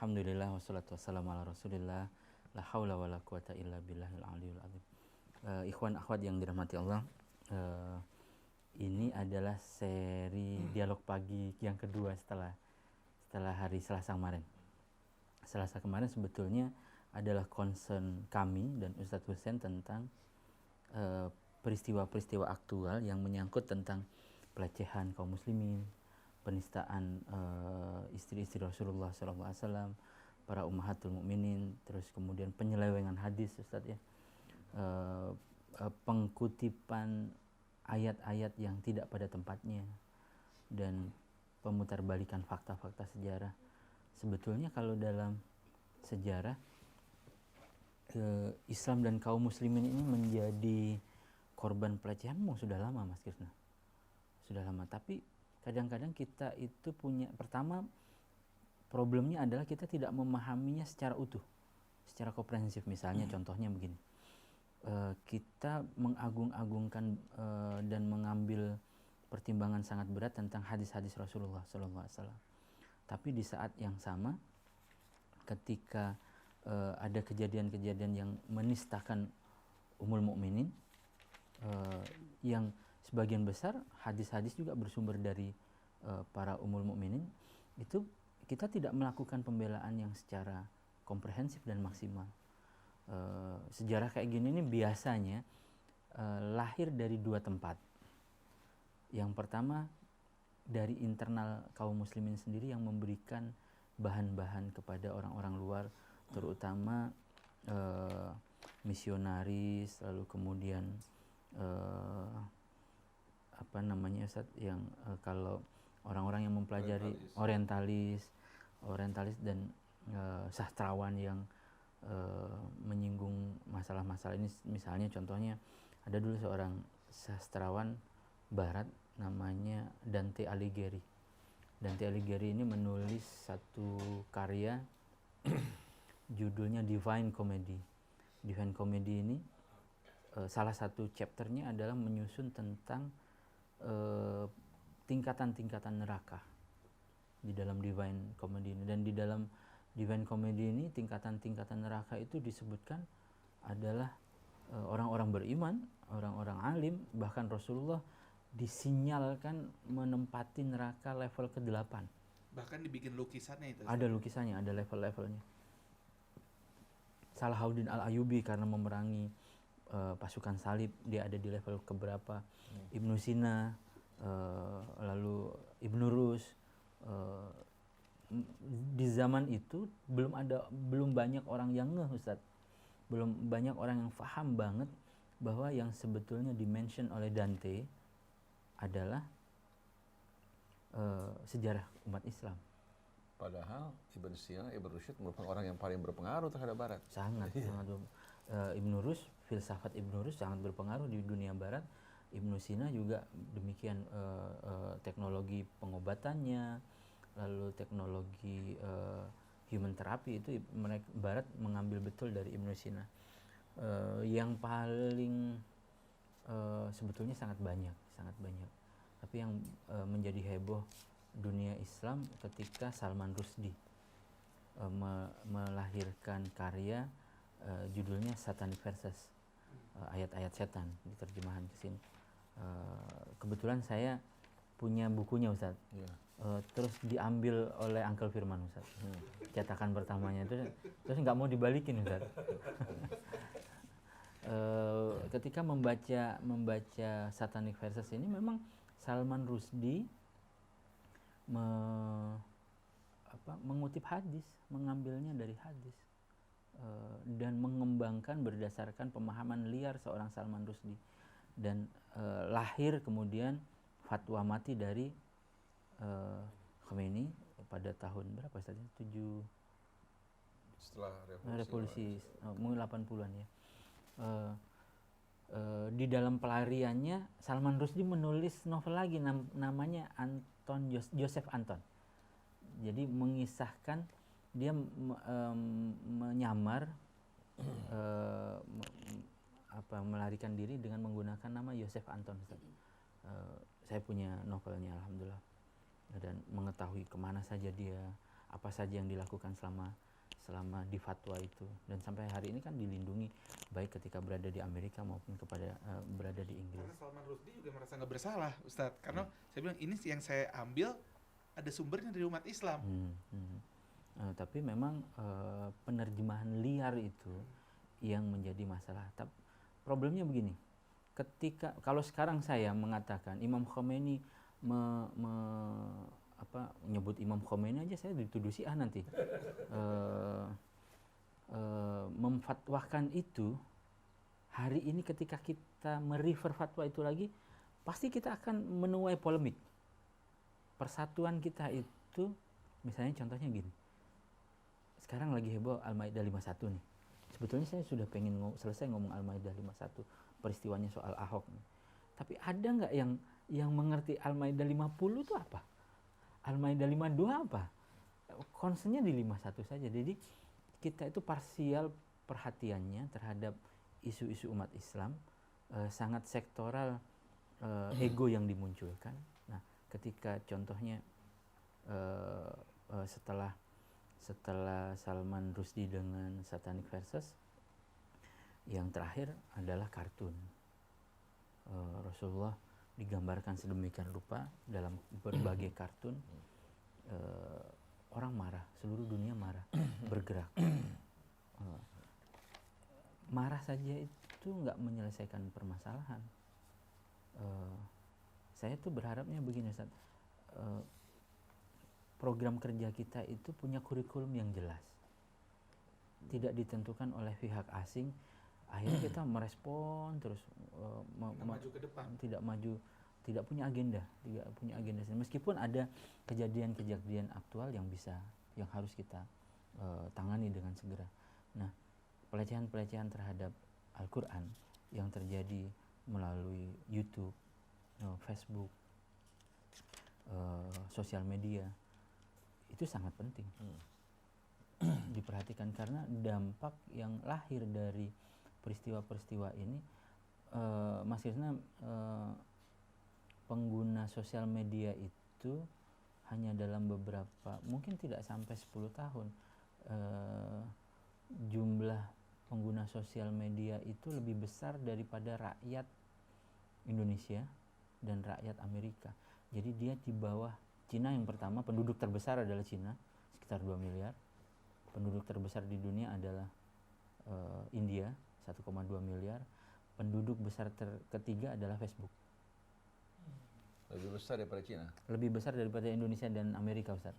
Alhamdulillah wassalatu wassalamu ala Rasulillah. La haula wala quwata illa billahil aliyul azim. Ikhwan akhwat yang dirahmati Allah, ini adalah seri dialog pagi yang kedua setelah hari Selasa kemarin. Selasa kemarin sebetulnya adalah concern kami dan Ustadz Hussein tentang peristiwa-peristiwa aktual yang menyangkut tentang pelecehan kaum muslimin, penistaan istri-istri Rasulullah SAW, para ummahatul mukminin, terus kemudian penyelewengan hadis, Ustadz ya, pengkutipan ayat-ayat yang tidak pada tempatnya, dan pemutarbalikan fakta-fakta sejarah. Sebetulnya kalau dalam sejarah Islam dan kaum muslimin ini menjadi korban pelecehan memang sudah lama, Mas Krisna, sudah lama. Tapi kadang-kadang kita itu punya, pertama problemnya adalah kita tidak memahaminya secara utuh, secara komprehensif. Misalnya contohnya begini, kita mengagung-agungkan dan mengambil pertimbangan sangat berat tentang hadis-hadis Rasulullah SAW. Tapi di saat yang sama, ketika ada kejadian-kejadian yang menistakan Ummul Mukminin, yang sebagian besar hadis-hadis juga bersumber dari para Ummul Mukminin, itu kita tidak melakukan pembelaan yang secara komprehensif dan maksimal. Sejarah kayak gini ini biasanya lahir dari dua tempat. Yang pertama dari internal kaum muslimin sendiri yang memberikan bahan-bahan kepada orang-orang luar, terutama misionaris, lalu kemudian apa namanya Ustadz, yang kalau orang-orang yang mempelajari orientalis dan sastrawan yang menyinggung masalah-masalah ini. Misalnya contohnya ada dulu seorang sastrawan barat namanya Dante Alighieri. Dante Alighieri ini menulis satu karya judulnya Divine Comedy. Divine Comedy ini salah satu chapternya adalah menyusun tentang tingkatan-tingkatan neraka di dalam Divine Comedy ini. Dan di dalam Divine Comedy ini tingkatan-tingkatan neraka itu disebutkan adalah orang-orang beriman, orang-orang alim, bahkan Rasulullah disinyalkan menempati neraka level ke-8. Bahkan dibikin lukisannya itu. Ada lukisannya, ada level-levelnya. Salahuddin Al-Ayyubi karena memerangi pasukan salib, dia ada di level keberapa. Ibnu Sina, lalu Ibnu Rus. Di zaman itu belum banyak orang yang ngeh, Ustadz. Belum banyak orang yang paham banget bahwa yang sebetulnya dimention oleh Dante adalah sejarah umat Islam. Padahal Ibn Sina, Ibn Rushd merupakan orang yang paling berpengaruh terhadap Barat. Sangat. Ibnu Rus, filsafat Ibnu Rus sangat berpengaruh di dunia Barat. Ibnu Sina juga demikian, teknologi pengobatannya, lalu teknologi human therapy itu mereka Barat mengambil betul dari Ibnu Sina. Yang paling sebetulnya sangat banyak. Tapi yang menjadi heboh dunia Islam ketika Salman Rushdie melahirkan karya judulnya Satanic Verses, ayat-ayat setan, diterjemahan ke sini. Kebetulan saya punya bukunya, Ustadz. Terus diambil oleh Uncle Firman, Ustadz. Cetakan pertamanya itu terus nggak mau dibalikin, Ustadz. Ketika membaca Satanic Verses ini, memang Salman Rushdie mengutip hadis, mengambilnya dari hadis, dan mengembangkan berdasarkan pemahaman liar seorang Salman Rushdie. Dan lahir kemudian fatwa mati dari Khomeini pada tahun berapa tadi? Setelah revolusi mungkin 80-an ya. Di dalam pelariannya Salman Rushdie menulis novel lagi, namanya Joseph Anton. Jadi mengisahkan dia menyamar melarikan diri dengan menggunakan nama Joseph Anton. Saya punya novelnya, alhamdulillah, dan mengetahui kemana saja dia, apa saja yang dilakukan selama di fatwa itu, dan sampai hari ini kan dilindungi baik ketika berada di Amerika maupun berada di Inggris. Karena Salman Rushdie juga merasa nggak bersalah, Ustadz. Karena saya bilang ini yang saya ambil ada sumbernya dari umat Islam. Tapi memang penerjemahan liar itu yang menjadi masalah. Tapi problemnya begini, kalau sekarang saya mengatakan Imam Khomeini menyebut Imam Khomeini aja saya dituduh Syiah nanti. Memfatwakan itu, hari ini ketika kita merefer fatwa itu lagi, pasti kita akan menuai polemik. Persatuan kita itu, misalnya contohnya gini, sekarang lagi heboh Al-Maidah 51 nih. Sebetulnya saya sudah pengen selesai ngomong Al-Maidah 51, peristiwanya soal Ahok nih. Tapi ada nggak yang mengerti Al-Maidah 50 itu apa? Al-Maidah 52 apa? Concernnya di 51 saja. Jadi kita itu parsial perhatiannya terhadap isu-isu umat Islam, sangat sektoral, ego yang dimunculkan. Nah, ketika contohnya setelah Salman Rushdie dengan Satanic Verses, yang terakhir adalah kartun. Rasulullah digambarkan sedemikian rupa dalam berbagai kartun. Orang marah, seluruh dunia marah, bergerak. Marah saja itu nggak menyelesaikan permasalahan. Saya tuh berharapnya begini, Ustaz. Program kerja kita itu punya kurikulum yang jelas, tidak ditentukan oleh pihak asing. Akhirnya kita merespon terus, maju ke depan, tidak punya agenda. Meskipun ada kejadian aktual yang harus kita tangani dengan segera. Nah, pelecehan terhadap Al-Quran yang terjadi melalui YouTube, Facebook, sosial media, itu sangat penting diperhatikan, karena dampak yang lahir dari peristiwa-peristiwa ini, Mas Krisna, pengguna sosial media itu hanya dalam beberapa, mungkin tidak sampai 10 tahun, jumlah pengguna sosial media itu lebih besar daripada rakyat Indonesia dan rakyat Amerika. Jadi dia di bawah Cina yang pertama, penduduk terbesar adalah Cina, sekitar 2 miliar. Penduduk terbesar di dunia adalah India, 1,2 miliar. Penduduk besar ketiga adalah Facebook. Lebih besar daripada Cina? Lebih besar daripada Indonesia dan Amerika, Ustaz.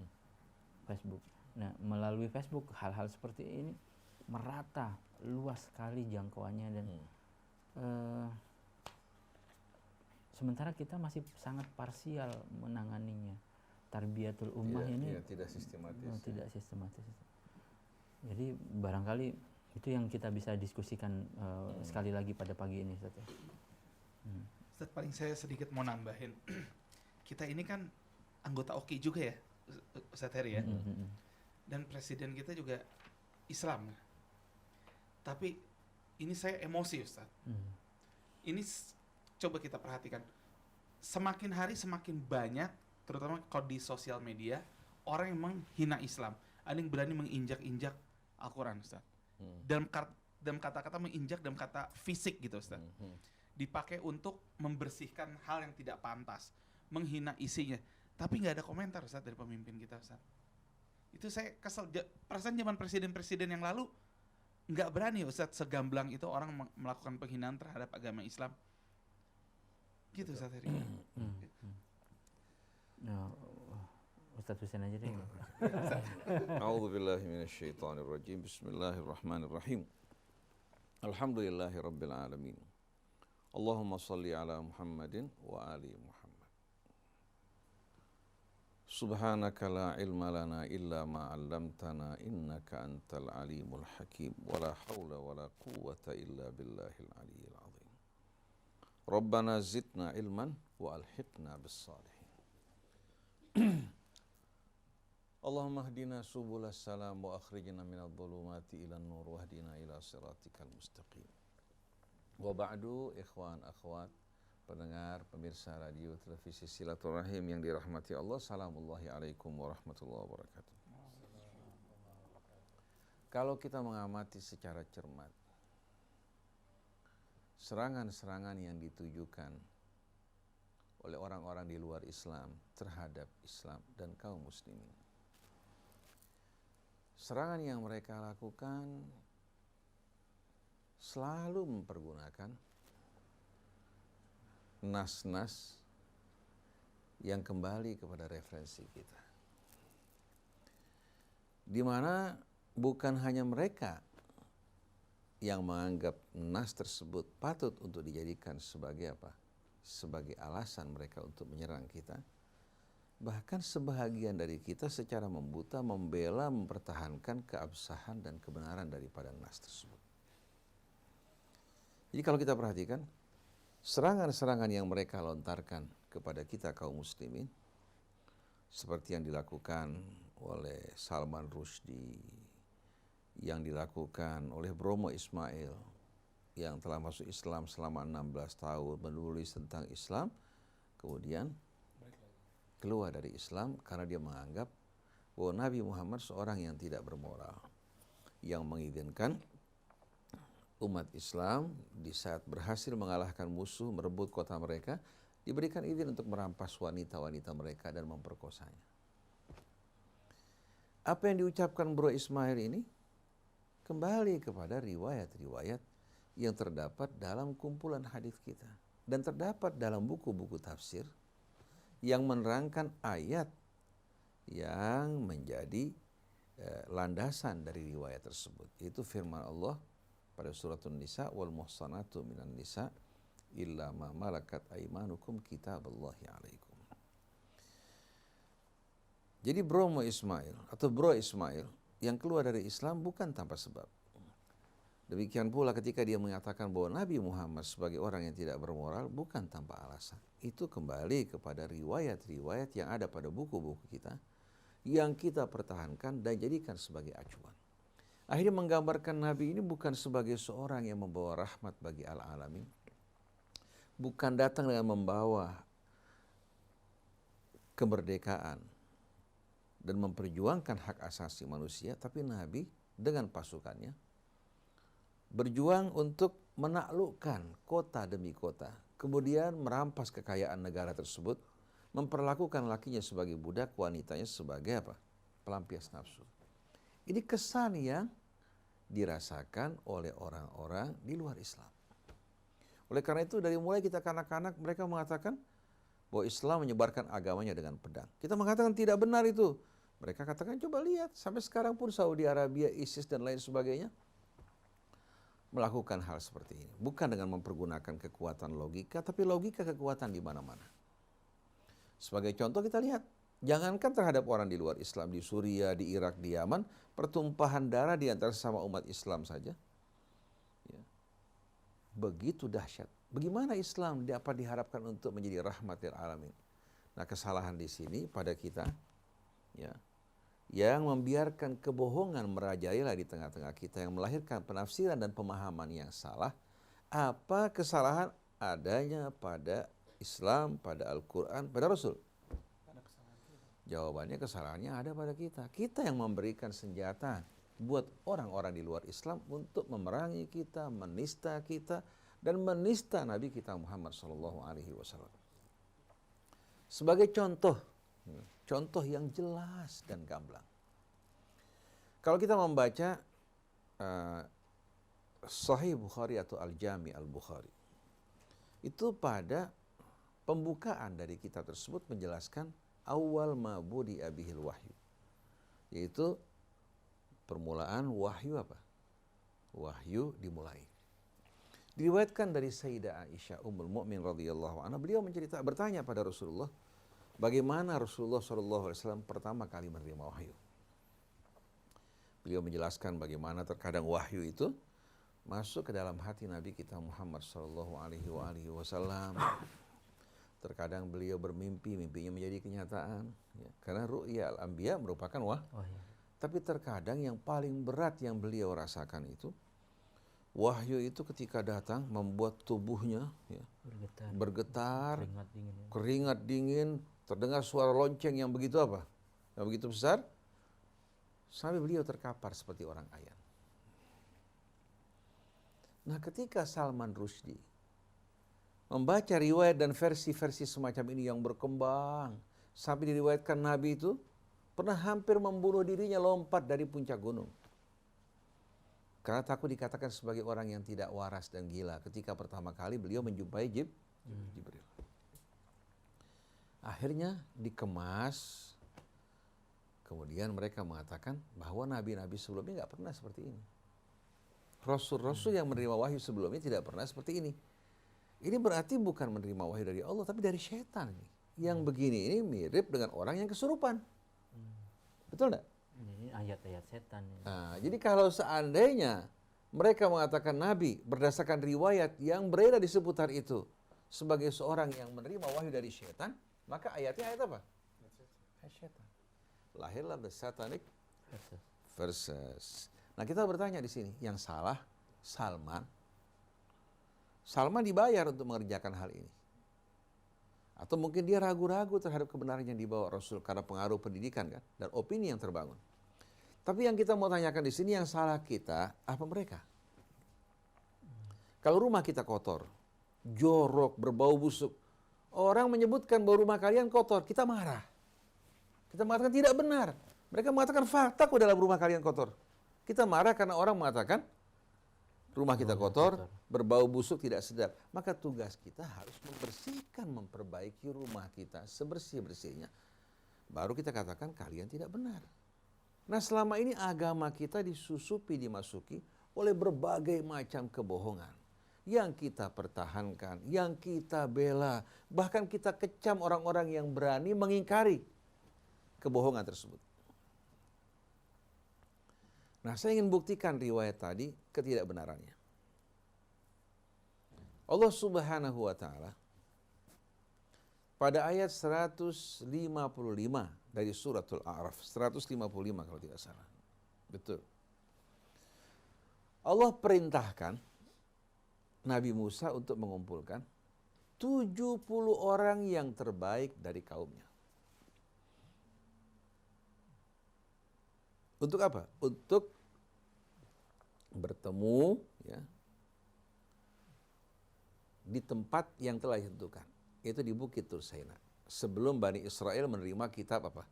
Facebook. Nah, melalui Facebook hal-hal seperti ini merata, luas sekali jangkauannya, dan sementara kita masih sangat parsial menanganinya. Tarbiyatul ummah ini tidak sistematis. Tidak sistematis. Jadi barangkali itu yang kita bisa diskusikan sekali lagi pada pagi ini, Ustaz. Ustaz, paling saya sedikit mau nambahin. Kita ini kan anggota OKI juga ya, Ustaz Heri ya. Dan presiden kita juga Islam. Tapi ini saya emosi, Ustaz. Ini coba kita perhatikan. Semakin hari semakin banyak, terutama kalau di sosial media, orang yang menghina Islam. Ada yang berani menginjak-injak Al-Quran, Ustaz. Dalam kata-kata menginjak, dalam kata fisik gitu, Ustaz. Dipakai untuk membersihkan hal yang tidak pantas, menghina isinya. Tapi nggak ada komentar, Ustaz, dari pemimpin kita, Ustaz. Itu saya kesel. Perasaan zaman presiden-presiden yang lalu nggak berani, Ustaz, segamblang itu orang melakukan penghinaan terhadap agama Islam. Gitu, Ustaz Heri. Ustaz Husain aja deh. A'udzubillahi minasyaitonirrajim. Bismillahirrahmanirrahim. Alhamdulillahirabbil alamin. Allahumma shalli ala Muhammadin wa ali Muhammad. Subhanaka la ilma lana illa ma 'allamtana innaka antal alimul hakim. Wala haula wala quwwata illa billahil aliyyil azim. Rabbana zidna ilman wa alhiqna bis salihin. Allahumma hdina subulas salam wa akhrijna minadh dhulumati ilan nur wahdina ila siratikal mustaqim. Wa ba'du, ikhwan akhwat, pendengar pemirsa radio televisi Silaturahim yang dirahmati Allah, salamullahi alaikum warahmatullahi wabarakatuh. Kalau kita mengamati secara cermat, serangan-serangan yang ditujukan oleh orang-orang di luar Islam terhadap Islam dan kaum muslimin, serangan yang mereka lakukan selalu mempergunakan nas-nas yang kembali kepada referensi kita, di mana bukan hanya mereka yang menganggap nas tersebut patut untuk dijadikan sebagai apa? Sebagai alasan mereka untuk menyerang kita. Bahkan sebahagian dari kita secara membuta membela, mempertahankan keabsahan dan kebenaran daripada nas tersebut. Jadi kalau kita perhatikan, serangan-serangan yang mereka lontarkan kepada kita kaum muslimin, seperti yang dilakukan oleh Salman Rushdie, yang dilakukan oleh Bromo Ismail, yang telah masuk Islam selama 16 tahun, menulis tentang Islam, kemudian keluar dari Islam karena dia menganggap bahwa Nabi Muhammad seorang yang tidak bermoral, yang mengizinkan umat Islam di saat berhasil mengalahkan musuh, merebut kota mereka, diberikan izin untuk merampas wanita-wanita mereka dan memperkosanya. Apa yang diucapkan Bro Ismail ini kembali kepada riwayat-riwayat yang terdapat dalam kumpulan hadis kita dan terdapat dalam buku-buku tafsir yang menerangkan ayat yang menjadi landasan dari riwayat tersebut. Itu firman Allah pada surat An-Nisa, wal muhsanatu minan nisa illa ma malakat aimanukum kitaballahi alaikum. Jadi Bromo Ismail atau Bro Ismail yang keluar dari Islam bukan tanpa sebab. Demikian pula ketika dia mengatakan bahwa Nabi Muhammad sebagai orang yang tidak bermoral bukan tanpa alasan. Itu kembali kepada riwayat-riwayat yang ada pada buku-buku kita yang kita pertahankan dan jadikan sebagai acuan. Akhirnya menggambarkan Nabi ini bukan sebagai seorang yang membawa rahmat bagi al-alamin. Bukan datang dengan membawa kemerdekaan dan memperjuangkan hak asasi manusia, tapi Nabi dengan pasukannya berjuang untuk menaklukkan kota demi kota, kemudian merampas kekayaan negara tersebut, memperlakukan lakinya sebagai budak, wanitanya sebagai apa? Pelampias nafsu. Ini kesan yang dirasakan oleh orang-orang di luar Islam. Oleh karena itu dari mulai kita kanak-kanak mereka mengatakan bahwa Islam menyebarkan agamanya dengan pedang. Kita mengatakan tidak benar itu. Mereka katakan coba lihat sampai sekarang pun Saudi Arabia, ISIS dan lain sebagainya melakukan hal seperti ini. Bukan dengan mempergunakan kekuatan logika, tapi logika kekuatan di mana-mana. Sebagai contoh kita lihat, jangankan terhadap orang di luar Islam, di Suriah, di Irak, di Yaman, pertumpahan darah di antara sesama umat Islam saja, ya, begitu dahsyat. Bagaimana Islam dapat diharapkan untuk menjadi rahmatil alamin? Nah, kesalahan di sini pada kita, ya, yang membiarkan kebohongan merajalela di tengah-tengah kita, yang melahirkan penafsiran dan pemahaman yang salah. Apa kesalahan adanya pada Islam, pada Al-Quran, pada Rasul? Jawabannya kesalahannya ada pada kita. Kita yang memberikan senjata buat orang-orang di luar Islam untuk memerangi kita, menista kita, dan menista Nabi kita Muhammad SAW. Sebagai contoh, contoh yang jelas dan gamblang. Kalau kita membaca Sahih Bukhari atau Al-Jami Al-Bukhari, itu pada pembukaan dari kitab tersebut menjelaskan awal ma budi'a bihil wahyu, yaitu permulaan wahyu apa? Wahyu dimulai. Diriwayatkan dari Sayyidah Aisyah Ummul Mukminin radhiyallahu anha, beliau bertanya pada Rasulullah, bagaimana Rasulullah SAW pertama kali menerima wahyu. Beliau menjelaskan bagaimana terkadang wahyu itu masuk ke dalam hati Nabi kita Muhammad SAW. Terkadang beliau bermimpi, mimpinya menjadi kenyataan, ya, karena ru'ya al-anbiya merupakan wahyu. Tapi terkadang yang paling berat yang beliau rasakan itu, wahyu itu ketika datang membuat tubuhnya, ya, bergetar, keringat dingin, terdengar suara lonceng yang begitu apa? Yang begitu besar, sampai beliau terkapar seperti orang ayan. Nah, ketika Salman Rushdie membaca riwayat dan versi-versi semacam ini yang berkembang, sampai diriwayatkan Nabi itu pernah hampir membunuh dirinya lompat dari puncak gunung. Karena takut dikatakan sebagai orang yang tidak waras dan gila ketika pertama kali beliau menjumpai Jibril. Akhirnya dikemas, kemudian mereka mengatakan bahwa nabi-nabi sebelumnya nggak pernah seperti ini. Rasul-rasul yang menerima wahyu sebelumnya tidak pernah seperti ini. Ini berarti bukan menerima wahyu dari Allah, tapi dari setan ini. Yang begini ini mirip dengan orang yang kesurupan. Betul enggak? Ini ayat-ayat setan. Nah, jadi kalau seandainya mereka mengatakan Nabi berdasarkan riwayat yang beredar di seputar itu sebagai seorang yang menerima wahyu dari setan, maka ayatnya ayat apa? Ayat setan. Lahirlah the satanic verses. Nah, kita bertanya di sini, yang salah Salman. Salman dibayar untuk mengerjakan hal ini. Atau mungkin dia ragu-ragu terhadap kebenaran yang dibawa Rasul karena pengaruh pendidikan kan dan opini yang terbangun. Tapi yang kita mau tanyakan di sini, yang salah kita apa mereka? Kalau rumah kita kotor, jorok, berbau busuk, orang menyebutkan bahwa rumah kalian kotor, kita marah. Kita mengatakan tidak benar. Mereka mengatakan fakta kok dalam rumah kalian kotor. Kita marah karena orang mengatakan rumah kita kotor, berbau busuk, tidak sedap. Maka tugas kita harus membersihkan, memperbaiki rumah kita sebersih-bersihnya. Baru kita katakan kalian tidak benar. Nah, selama ini agama kita disusupi, dimasuki oleh berbagai macam kebohongan. Yang kita pertahankan, yang kita bela. Bahkan kita kecam orang-orang yang berani mengingkari kebohongan tersebut. Nah, saya ingin buktikan riwayat tadi ketidakbenarannya. Allah Subhanahu wa taala pada ayat 155 dari suratul A'raf, 155 kalau tidak salah. Betul. Allah perintahkan Nabi Musa untuk mengumpulkan 70 orang yang terbaik dari kaumnya. Untuk apa? Untuk bertemu ya, di tempat yang telah ditentukan, yaitu di Bukit Tursaina. Sebelum Bani Israel menerima kitab apa?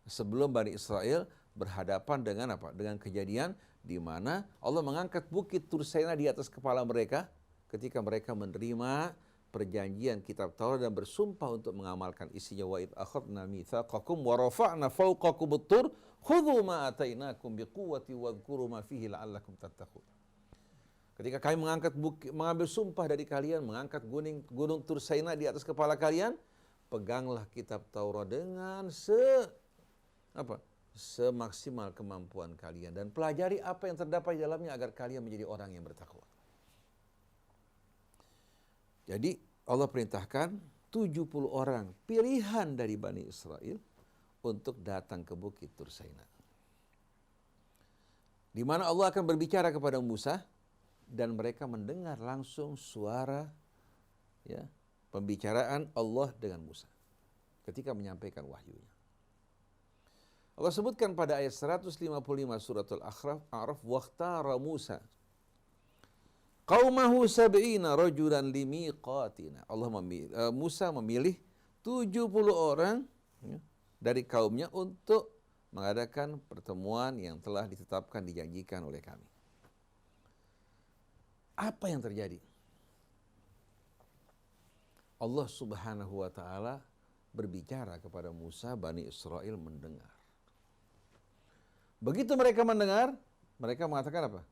Sebelum Bani Israel berhadapan dengan apa? Dengan kejadian di mana Allah mengangkat Bukit Tursaina di atas kepala mereka ketika mereka menerima perjanjian kitab Taurat dan bersumpah untuk mengamalkan isinya. Wa id akhadna mitsaqakum wa rafa'na fawqakum at-tur khudhu ma atainakum biquwwati wadhkuru ma fihi la'allakum tattaqun. Ketika kami mengambil sumpah dari kalian, mengangkat gunung Tursaina di atas kepala kalian, peganglah kitab Taurat dengan semaksimal kemampuan kalian dan pelajari apa yang terdapat di dalamnya agar kalian menjadi orang yang bertakwa. Jadi Allah perintahkan 70 orang pilihan dari Bani Israel untuk datang ke Bukit Tursaina. Di mana Allah akan berbicara kepada Musa dan mereka mendengar langsung suara ya, pembicaraan Allah dengan Musa ketika menyampaikan wahyunya. Allah sebutkan pada ayat 155 suratul A'raf, waqtara Musa qaumahu sab'ina rajulan limiqatina. Musa memilih 70 orang ya, dari kaumnya untuk mengadakan pertemuan yang telah ditetapkan, dijanjikan oleh kami. Apa yang terjadi? Allah Subhanahu wa taala berbicara kepada Musa, Bani Israel mendengar. Begitu mereka mendengar, mereka mengatakan apa?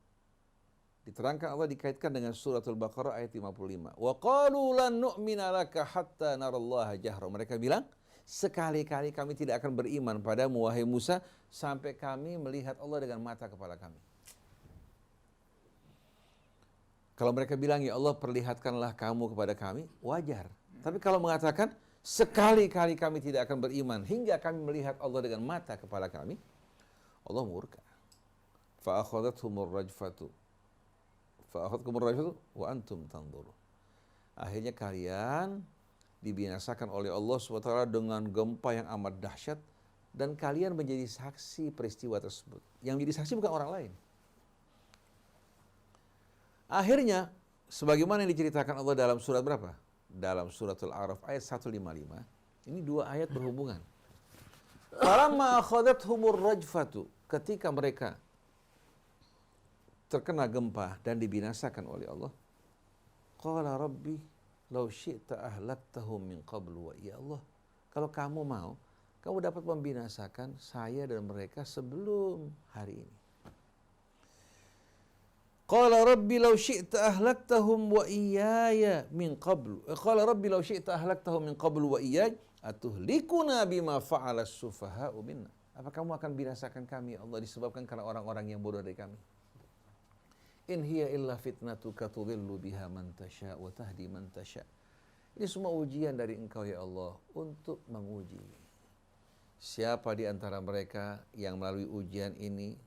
Diterangkan Allah dikaitkan dengan suratul Baqarah ayat 55. Wa qalu lan nu'mina laka hatta narallaha jahra. Mereka bilang, sekali-kali kami tidak akan beriman padamu wahai Musa sampai kami melihat Allah dengan mata kepala kami. Kalau mereka bilang, ya Allah perlihatkanlah kamu kepada kami, wajar. Tapi kalau mengatakan, sekali-kali kami tidak akan beriman hingga kami melihat Allah dengan mata kepala kami, Allah murka. Fa'akhadathumur rajfatu wa antum tanzurun. Akhirnya kalian dibinasakan oleh Allah SWT dengan gempa yang amat dahsyat dan kalian menjadi saksi peristiwa tersebut. Yang menjadi saksi bukan orang lain. Akhirnya, sebagaimana yang diceritakan Allah dalam surat berapa? Dalam suratul A'raf ayat 155. Ini dua ayat berhubungan. Falamma akhadathumur rajfatu, ketika mereka terkena gempa dan dibinasakan oleh Allah. Qala rabbi law syi'ta ahlaktahum min qablu wa ya Allah. Kalau kamu mau, kamu dapat membinasakan saya dan mereka sebelum hari ini. Qala rabbi law syi'ta ahlaktahum wa iyaya min qablu. Qala rabbi law syi'ta ahlaktahum min qablu wa iyaya atuhlikuna bima fa'ala as-sufaha'u minna. Apa kamu akan binasakan kami ya Allah disebabkan karena orang-orang yang bodoh dari kami? In hiya illa fitnatuka tudhillu biha man tasha wa tahdi man tasha. Ini semua ujian dari Engkau ya Allah untuk menguji siapa di antara mereka yang melalui ujian ini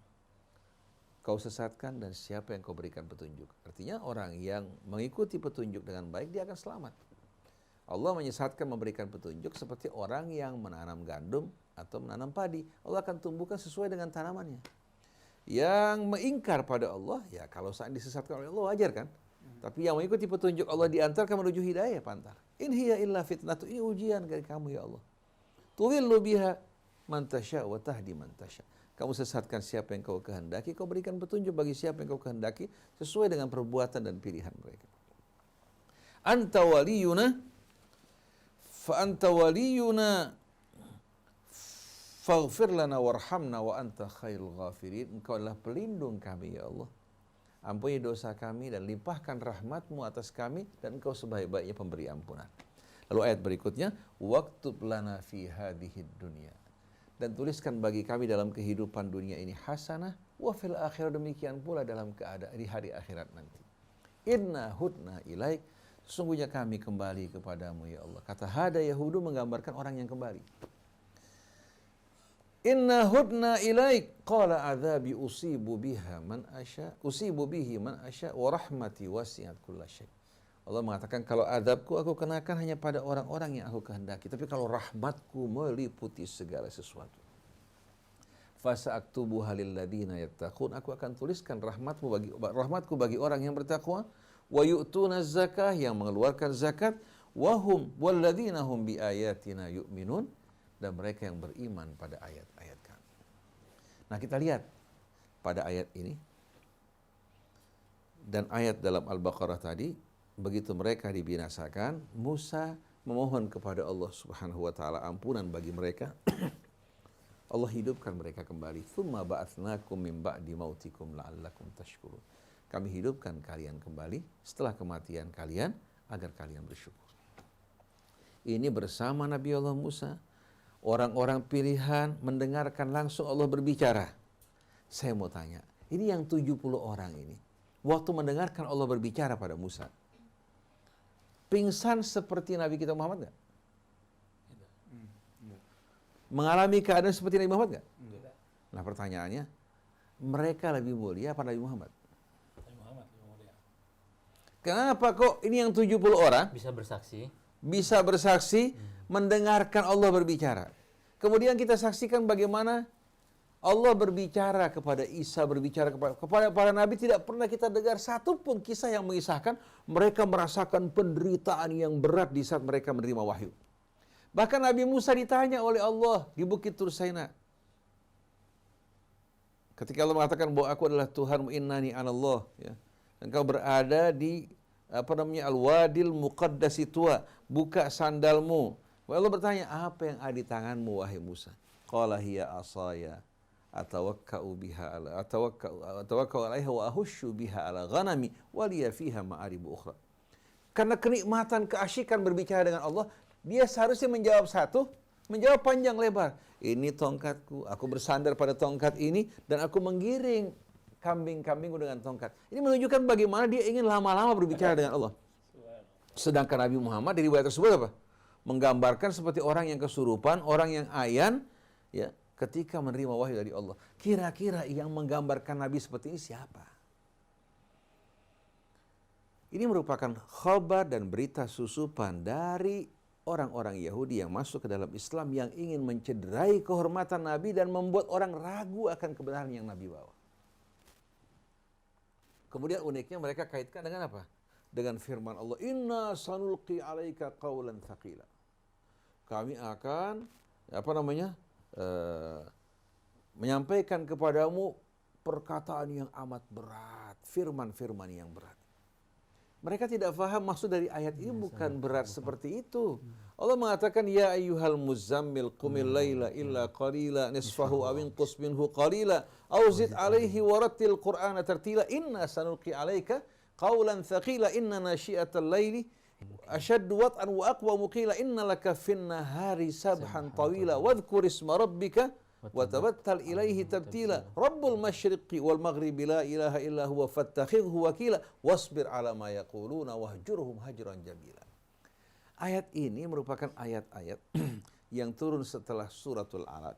Kau sesatkan dan siapa yang Kau berikan petunjuk. Artinya orang yang mengikuti petunjuk dengan baik dia akan selamat. Allah menyesatkan memberikan petunjuk seperti orang yang menanam gandum atau menanam padi. Allah akan tumbuhkan sesuai dengan tanamannya. Yang mengingkar pada Allah, ya kalau saat disesatkan oleh Allah wajar kan? Tapi yang mengikuti petunjuk Allah diantarkan menuju hidayah pantar. In hiya illa fitnatu, ini ujian dari kamu ya Allah. Tudhillu biha man tasya wa tahdi man tasya. Kamu sesatkan siapa yang Kau kehendaki, Kau berikan petunjuk bagi siapa yang Kau kehendaki sesuai dengan perbuatan dan pilihan mereka. Anta waliyuna fa anta waliyuna faghfir lana warhamna wa anta khairul ghafirin. Engkau adalah pelindung kami ya Allah. Ampuni dosa kami dan limpahkan rahmat-Mu atas kami dan Engkau sebaik-baiknya pemberi ampunan. Lalu ayat berikutnya, waktub lana fi hadhid dunya. Dan tuliskan bagi kami dalam kehidupan dunia ini hasanah wa fil akhirah, demikian pula dalam keadaan di hari akhirat nanti. Inna hudna ilaik, sesungguhnya kami kembali kepadamu ya Allah. Kata hada Yahudu menggambarkan orang yang kembali. Inna hudna ilaik qala adzabi usibu biha man asya usibu bihi man asya wa rahmati wasi'at kullasyai. Allah mengatakan kalau azabku aku kenakan hanya pada orang-orang yang aku kehendaki, tapi kalau rahmatku meliputi segala sesuatu. Fasa'aktubuha lil ladzina yattaqun, aku akan tuliskan rahmatku bagi orang yang bertakwa, wa yu'tuna zakah, yang mengeluarkan zakat, wa hum wal ladzina hum bi ayatina yu'minun, dan mereka yang beriman pada ayat-ayat kami. Nah, kita lihat pada ayat ini dan ayat dalam Al-Baqarah tadi, begitu mereka dibinasakan, Musa memohon kepada Allah Subhanahu wa taala ampunan bagi mereka. Allah hidupkan mereka kembali. Tsumma ba'atsnakum min ba'di mautikum la'allakum tashkurun. Kami hidupkan kalian kembali setelah kematian kalian agar kalian bersyukur. Ini bersama Nabi Allah Musa, orang-orang pilihan mendengarkan langsung Allah berbicara. Saya mau tanya, ini yang 70 orang ini, waktu mendengarkan Allah berbicara pada Musa, pingsan seperti Nabi kita Muhammad nggak? Mengalami keadaan seperti Nabi Muhammad nggak? Nah pertanyaannya, mereka lebih mulia apa Nabi Muhammad? Nabi Muhammad lebih mulia. Kenapa kok ini yang 70 orang bisa bersaksi mendengarkan Allah berbicara? Kemudian kita saksikan bagaimana Allah berbicara kepada Isa, berbicara kepada para nabi. Tidak pernah kita dengar satupun kisah yang mengisahkan mereka merasakan penderitaan yang berat di saat mereka menerima wahyu. Bahkan Nabi Musa ditanya oleh Allah di Bukit Tur Saina. Ketika Allah mengatakan bahwa aku adalah Tuhanmu, innani anallah, ya. Engkau berada di Al-Wadil Muqaddasi Tua, buka sandalmu. Allah bertanya, apa yang ada di tanganmu wahai Musa? Qala hiya asaya atawakka'u biha ala atawakka'u 'alaiha wa ahushu biha ala ghanami wa liya fiha ma'aribu ukhra. Karena kenikmatan, keasyikan berbicara dengan Allah, dia seharusnya menjawab panjang lebar. Ini tongkatku, aku bersandar pada tongkat ini dan aku menggiring kambing-kambingku dengan tongkat. Ini menunjukkan bagaimana dia ingin lama-lama berbicara dengan Allah. Sedangkan Nabi Muhammad di riwayat tersebut apa? Menggambarkan seperti orang yang kesurupan, orang yang ayan, ya, ketika menerima wahyu dari Allah. Kira-kira yang menggambarkan Nabi seperti ini siapa? Ini merupakan khabar dan berita susupan dari orang-orang Yahudi yang masuk ke dalam Islam, yang ingin mencederai kehormatan Nabi dan membuat orang ragu akan kebenaran yang Nabi bawa. Kemudian uniknya mereka kaitkan dengan apa? Dengan firman Allah, inna sanulqi alaika qawlan thaqila. Kami akan menyampaikan kepadamu perkataan yang amat berat, firman-firman yang berat. Mereka tidak faham maksud dari ayat ini bukan berat seperti itu. Allah mengatakan, ya ayyuhal muzammil qumil laila illa qalila nisfahu aw inqus minhu qalila aw zid alaihi warattil qur'ana tartila inna sanulqi alaika qawlan thaqila inna nasyi'atal laili ashaddu wat'an wa aqwamu qila inna laka fin nahari sabhan tawila wadhkur isma rabbika wa tabattal ilaihi tabtila rabbul masyriqi wal maghribi la ilaha illa huwa fattakhidhu wakila wasbir ala ma yaquluna wahjurhum hajran jamila. Ayat ini merupakan ayat-ayat yang turun setelah suratul Alaq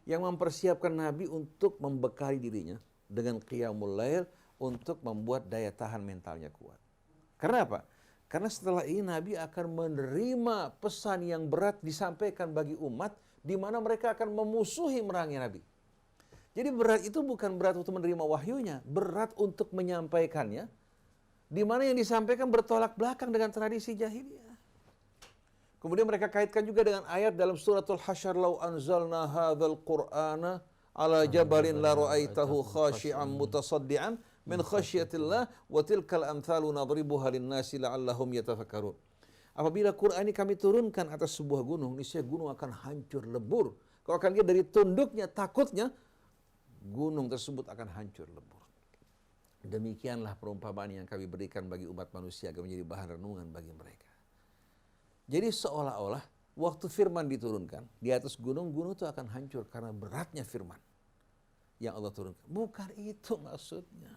yang mempersiapkan Nabi untuk membekali dirinya dengan qiyamul lail untuk membuat daya tahan mentalnya kuat. Karena apa? Karena setelah ini Nabi akan menerima pesan yang berat disampaikan bagi umat di mana mereka akan memusuhi merangi Nabi. Jadi berat itu bukan berat untuk menerima wahyunya, berat untuk menyampaikannya, di mana yang disampaikan bertolak belakang dengan tradisi jahiliyah. Kemudian mereka kaitkan juga dengan ayat dalam suratul Hasyr, "Lau anzalna hadzal Qur'ana ala jabalin la ra'aitahu khashi'an mutasaddian min khasyatillah wa tilkal amthalu nadribuha lin-nasi la'allahum yatafakkarun." Apabila Quran ini kami turunkan atas sebuah gunung, niscaya gunung akan hancur lebur. Kalau akan lihat dari tunduknya, takutnya gunung tersebut akan hancur lebur. Demikianlah perumpamaan yang kami berikan bagi umat manusia agar menjadi bahan renungan bagi mereka. Jadi seolah-olah waktu firman diturunkan di atas gunung, gunung itu akan hancur karena beratnya firman yang Allah turunkan. Bukan itu maksudnya.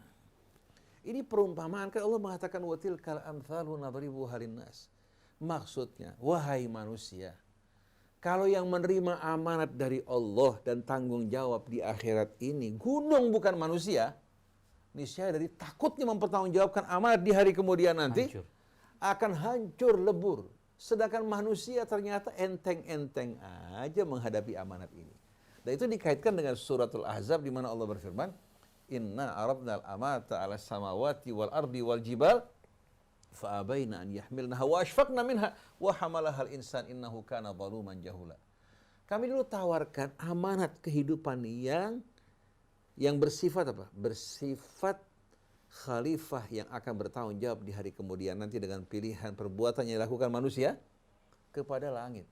Ini perumpamaan, kan Allah mengatakan watilkal amthalu nadribuha linnas. Maksudnya, wahai manusia, kalau yang menerima amanat dari Allah dan tanggung jawab di akhirat ini, gunung bukan manusia, niscaya dari takutnya mempertanggungjawabkan amanat di hari kemudian nanti, akan hancur lebur. Sedangkan manusia ternyata enteng-enteng aja menghadapi amanat ini. Dan itu dikaitkan dengan suratul Ahzab di mana Allah berfirman, inna aradnal amanata ala samawati wal ardi wal jibal fa'abaina an yahmilnaha wa ashfaqna minha wa hamalaha al-insan innahu kana zaluman jahula. Kami dulu tawarkan amanat kehidupan yang bersifat apa? Bersifat khalifah yang akan bertanggung jawab di hari kemudian nanti dengan pilihan perbuatan yang dilakukan manusia kepada langit,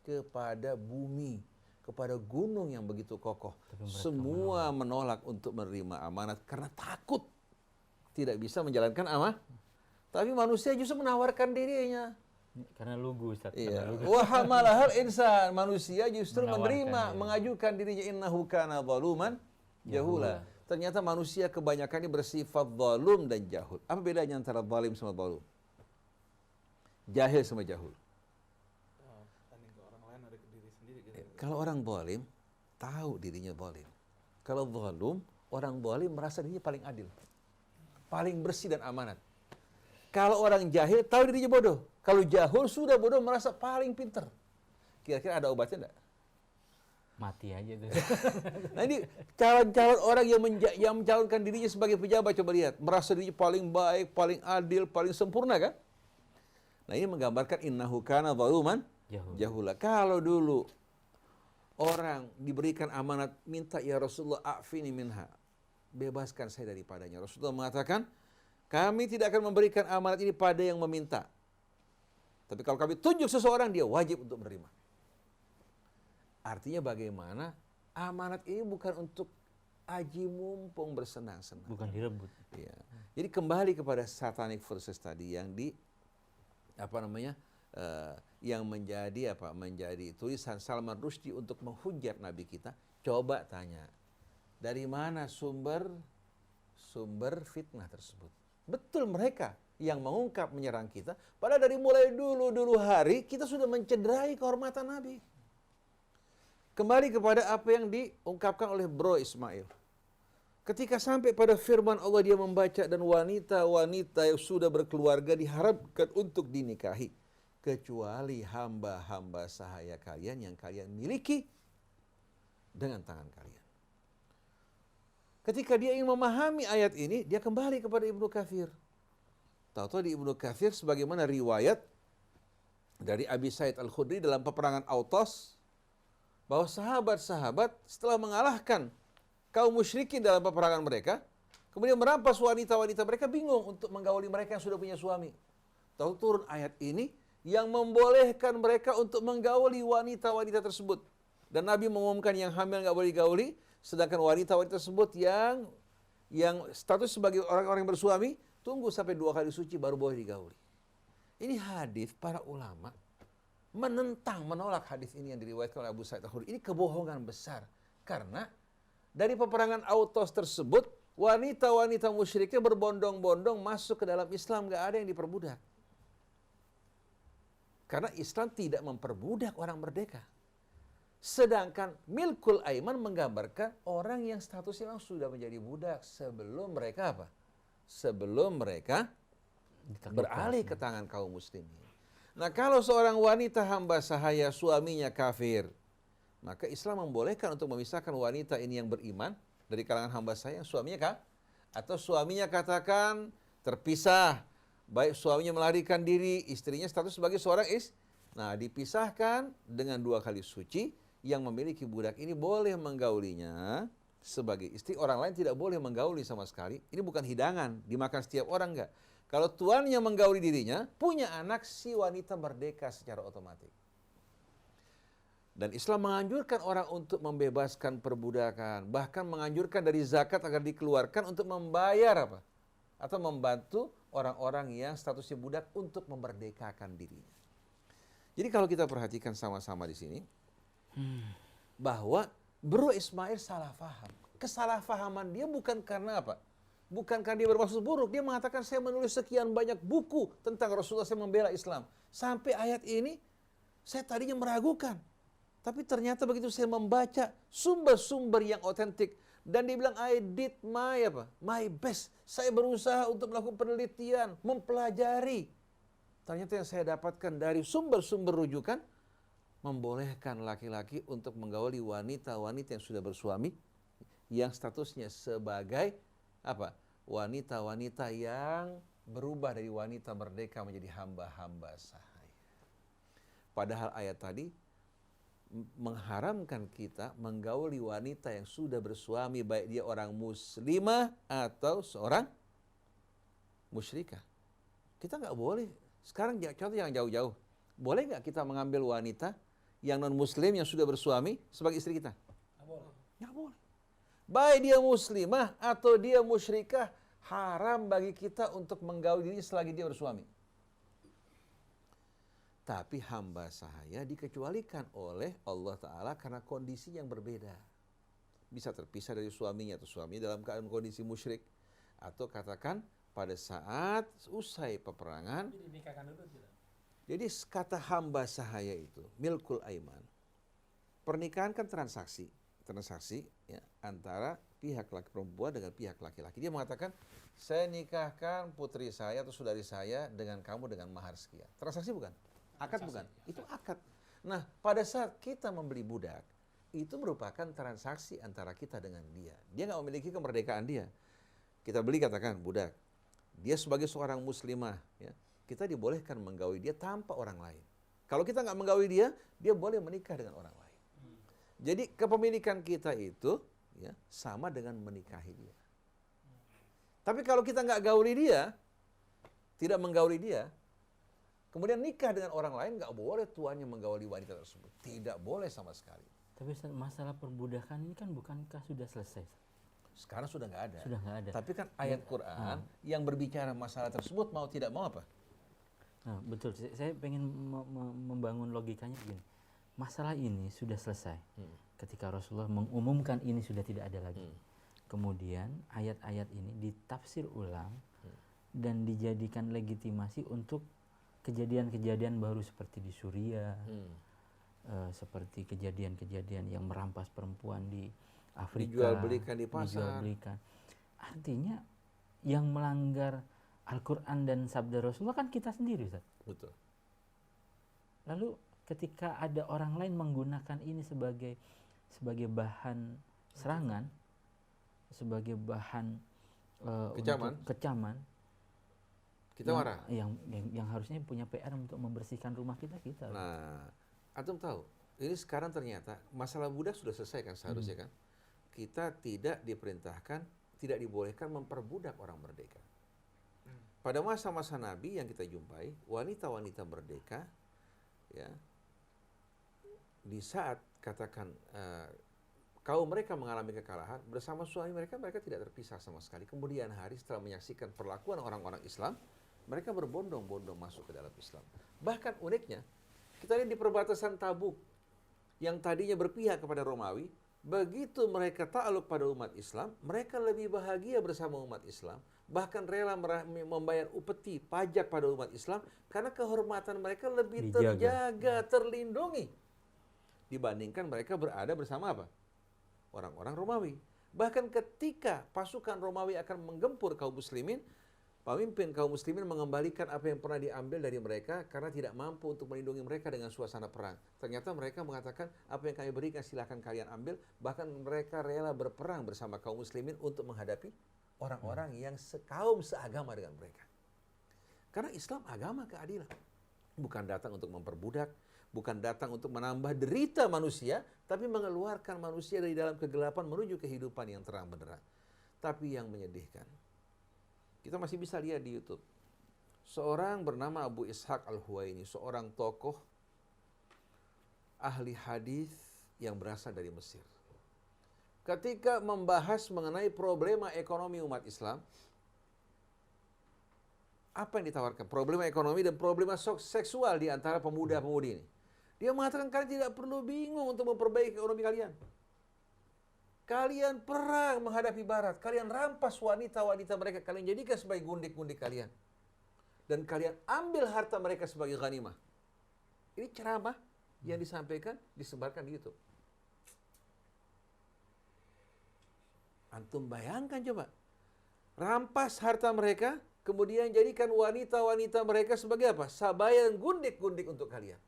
kepada bumi, kepada gunung yang begitu kokoh. Semua menolak untuk menerima amanat karena takut tidak bisa menjalankan amanat. Tapi manusia justru menawarkan dirinya. Karena lugu, Ustaz. Iya. Wa hamalahal insan. Manusia justru menerima, mengajukan dirinya innahu kana zaluman jahula. Ternyata manusia kebanyakan ini bersifat zalum dan jahul. Apa bedanya antara zalim sama zalum? Jahil sama jahul. Tanding ke orang lain ada ke diri sendiri gitu. Kalau orang zalim tahu dirinya zalim. Kalau zalum, orang zalim merasa dirinya paling adil. Paling bersih dan amanat. Kalau orang jahil tahu dirinya bodoh. Kalau jahul sudah bodoh merasa paling pinter. Kira-kira ada obatnya enggak? Mati aja tuh. Nah ini calon-calon orang yang mencalonkan dirinya sebagai pejabat, coba lihat. Merasa dirinya paling baik, paling adil, paling sempurna kan? Nah ini menggambarkan innahu kana zaluman jahula. Kalau dulu orang diberikan amanat, minta ya Rasulullah a'fini minha. Bebaskan saya daripadanya. Rasulullah mengatakan, kami tidak akan memberikan amanat ini pada yang meminta. Tapi kalau kami tunjuk seseorang, dia wajib untuk menerima. Artinya bagaimana? Amanat ini bukan untuk aji mumpung bersenang-senang. Bukan direbut. Ya. Jadi kembali kepada satanic forces tadi yang yang menjadi tulisan Salman Rushdie untuk menghujat Nabi kita. Coba tanya, dari mana sumber fitnah tersebut? Betul mereka yang mengungkap menyerang kita. Padahal dari mulai dulu hari kita sudah mencederai kehormatan Nabi. Kembali kepada apa yang diungkapkan oleh Bro Ismail. Ketika sampai pada firman Allah dia membaca dan wanita-wanita yang sudah berkeluarga diharapkan untuk dinikahi. Kecuali hamba-hamba sahaya kalian yang kalian miliki dengan tangan kalian. Ketika dia ingin memahami ayat ini, dia kembali kepada Ibnu Katsir. Tahu-tahu di Ibnu Katsir sebagaimana riwayat dari Abi Sa'id Al-Khudri dalam peperangan Autas, bahwa sahabat-sahabat setelah mengalahkan kaum musyrikin dalam peperangan mereka, kemudian merampas wanita-wanita mereka, bingung untuk menggauli mereka yang sudah punya suami. Tahu turun ayat ini yang membolehkan mereka untuk menggauli wanita-wanita tersebut. Dan Nabi mengumumkan yang hamil nggak boleh digauli, sedangkan wanita-wanita tersebut yang status sebagai orang-orang yang bersuami, tunggu sampai 2 kali suci baru boleh digauli. Ini hadis para ulama menolak hadis ini yang diriwayatkan oleh Abu Sa'id Al-Khudri. Ini kebohongan besar. Karena dari peperangan Autas tersebut, wanita-wanita musyriknya berbondong-bondong masuk ke dalam Islam, nggak ada yang diperbudak. Karena Islam tidak memperbudak orang merdeka. Sedangkan milkul aiman menggambarkan orang yang statusnya memang sudah menjadi budak sebelum mereka apa? Sebelum mereka beralih ke tangan kaum muslimin. Nah, kalau seorang wanita hamba sahaya suaminya kafir, maka Islam membolehkan untuk memisahkan wanita ini yang beriman dari kalangan hamba sahaya yang suaminya atau suaminya katakan terpisah, baik suaminya melarikan diri, istrinya status sebagai seorang Nah, dipisahkan dengan 2 kali suci. Yang memiliki budak ini boleh menggaulinya sebagai istri, orang lain tidak boleh menggauli sama sekali. Ini bukan hidangan, dimakan setiap orang enggak. Kalau tuannya menggauli dirinya, punya anak, si wanita merdeka secara otomatis. Dan Islam menganjurkan orang untuk membebaskan perbudakan, bahkan menganjurkan dari zakat agar dikeluarkan untuk membayar apa? Atau membantu orang-orang yang statusnya budak untuk memerdekakan dirinya. Jadi kalau kita perhatikan sama-sama di sini, bahwa Bro Ismail salah faham. Kesalahfahaman dia bukan karena apa? Bukan karena dia bermaksud buruk. Dia mengatakan saya menulis sekian banyak buku tentang Rasulullah, saya membela Islam. Sampai ayat ini saya tadinya meragukan. Tapi ternyata begitu saya membaca sumber-sumber yang otentik, dan dia bilang I did my best. Saya berusaha untuk melakukan penelitian, mempelajari. Ternyata yang saya dapatkan dari sumber-sumber rujukan membolehkan laki-laki untuk menggauli wanita-wanita yang sudah bersuami, yang statusnya sebagai apa? Wanita-wanita yang berubah dari wanita merdeka menjadi hamba-hamba sahaya. Padahal ayat tadi mengharamkan kita menggauli wanita yang sudah bersuami, baik dia orang muslimah atau seorang musyrikah. Kita nggak boleh. Sekarang contoh yang jauh-jauh. Boleh nggak kita mengambil wanita yang non-muslim yang sudah bersuami sebagai istri kita? Nggak boleh. Nggak boleh. Baik dia muslimah atau dia musyrikah, haram bagi kita untuk menggauli diri selagi dia bersuami. Tapi hamba sahaya dikecualikan oleh Allah Ta'ala karena kondisi yang berbeda. Bisa terpisah dari suaminya atau suaminya dalam keadaan kondisi musyrik. Atau katakan pada saat usai peperangan. Jadi dinikahkan dulu tidak? Jadi kata hamba sahaya itu milkul aiman. Pernikahan kan transaksi ya, antara pihak laki perempuan dengan pihak laki-laki. Dia mengatakan saya nikahkan putri saya atau saudari saya dengan kamu dengan mahar sekian. Transaksi bukan? Akad bukan? Itu akad. Nah, pada saat kita membeli budak, itu merupakan transaksi antara kita dengan dia. Dia nggak memiliki kemerdekaan dia. Kita beli katakan budak. Dia sebagai seorang muslimah, ya, kita dibolehkan menggauli dia tanpa orang lain. Kalau kita nggak menggauli dia, dia boleh menikah dengan orang lain. Jadi kepemilikan kita itu ya, sama dengan menikahi dia. Tapi kalau kita nggak gauli dia, tidak menggauli dia, kemudian nikah dengan orang lain, nggak boleh tuannya menggauli wanita tersebut. Tidak boleh sama sekali. Tapi masalah perbudakan ini kan bukankah sudah selesai? Sekarang sudah nggak ada. Sudah nggak ada. Tapi kan ayat Quran yang berbicara masalah tersebut mau tidak mau apa? Nah, betul. Saya pengen membangun logikanya begini. Masalah ini sudah selesai. Ketika Rasulullah mengumumkan ini sudah tidak ada lagi. Kemudian ayat-ayat ini ditafsir ulang dan dijadikan legitimasi untuk kejadian-kejadian baru seperti di Suriah, seperti kejadian-kejadian yang merampas perempuan di Afrika, dijual belikan di pasar. dijual belikan. Artinya yang melanggar Al-Quran dan sabda Rasulullah kan kita sendiri, Ustaz. Betul. Lalu ketika ada orang lain menggunakan ini sebagai bahan serangan, sebagai bahan Kecaman. untuk kecaman, Kita marah. yang harusnya punya PR untuk membersihkan rumah kita. Nah, antum tahu, ini sekarang ternyata masalah budak sudah selesai kan seharusnya kan? Kita tidak diperintahkan, tidak dibolehkan memperbudak orang merdeka. Pada masa-masa Nabi yang kita jumpai, wanita-wanita merdeka, ya, di saat katakan kaum mereka mengalami kekalahan bersama suami mereka, mereka tidak terpisah sama sekali. Kemudian hari setelah menyaksikan perlakuan orang-orang Islam, mereka berbondong-bondong masuk ke dalam Islam. Bahkan uniknya, kita lihat di perbatasan Tabuk yang tadinya berpihak kepada Romawi, begitu mereka takluk pada umat Islam, mereka lebih bahagia bersama umat Islam, bahkan rela membayar upeti, pajak pada umat Islam, karena kehormatan mereka lebih terjaga, terlindungi, dibandingkan mereka berada bersama apa? Orang-orang Romawi. Bahkan ketika pasukan Romawi akan menggempur kaum muslimin, pemimpin kaum muslimin mengembalikan apa yang pernah diambil dari mereka karena tidak mampu untuk melindungi mereka dengan suasana perang. Ternyata mereka mengatakan, apa yang kami berikan silahkan kalian ambil. Bahkan mereka rela berperang bersama kaum muslimin untuk menghadapi orang-orang yang kaum seagama dengan mereka. Karena Islam agama keadilan. Bukan datang untuk memperbudak, bukan datang untuk menambah derita manusia, tapi mengeluarkan manusia dari dalam kegelapan menuju kehidupan yang terang benderang. Tapi yang menyedihkan, kita masih bisa lihat di YouTube, seorang bernama Abu Ishaq Al-Huwaini, seorang tokoh ahli hadis yang berasal dari Mesir. Ketika membahas mengenai problema ekonomi umat Islam, apa yang ditawarkan? Problema ekonomi dan problema seksual di antara pemuda-pemudi ini. Dia mengatakan kalian tidak perlu bingung untuk memperbaiki ekonomi kalian. Kalian perang menghadapi barat. Kalian rampas wanita-wanita mereka. Kalian jadikan sebagai gundik-gundik kalian. Dan kalian ambil harta mereka sebagai ghanimah. Ini ceramah yang disampaikan, disebarkan di YouTube. Antum bayangkan coba. Rampas harta mereka, kemudian jadikan wanita-wanita mereka sebagai apa? Sabayan gundik-gundik untuk kalian.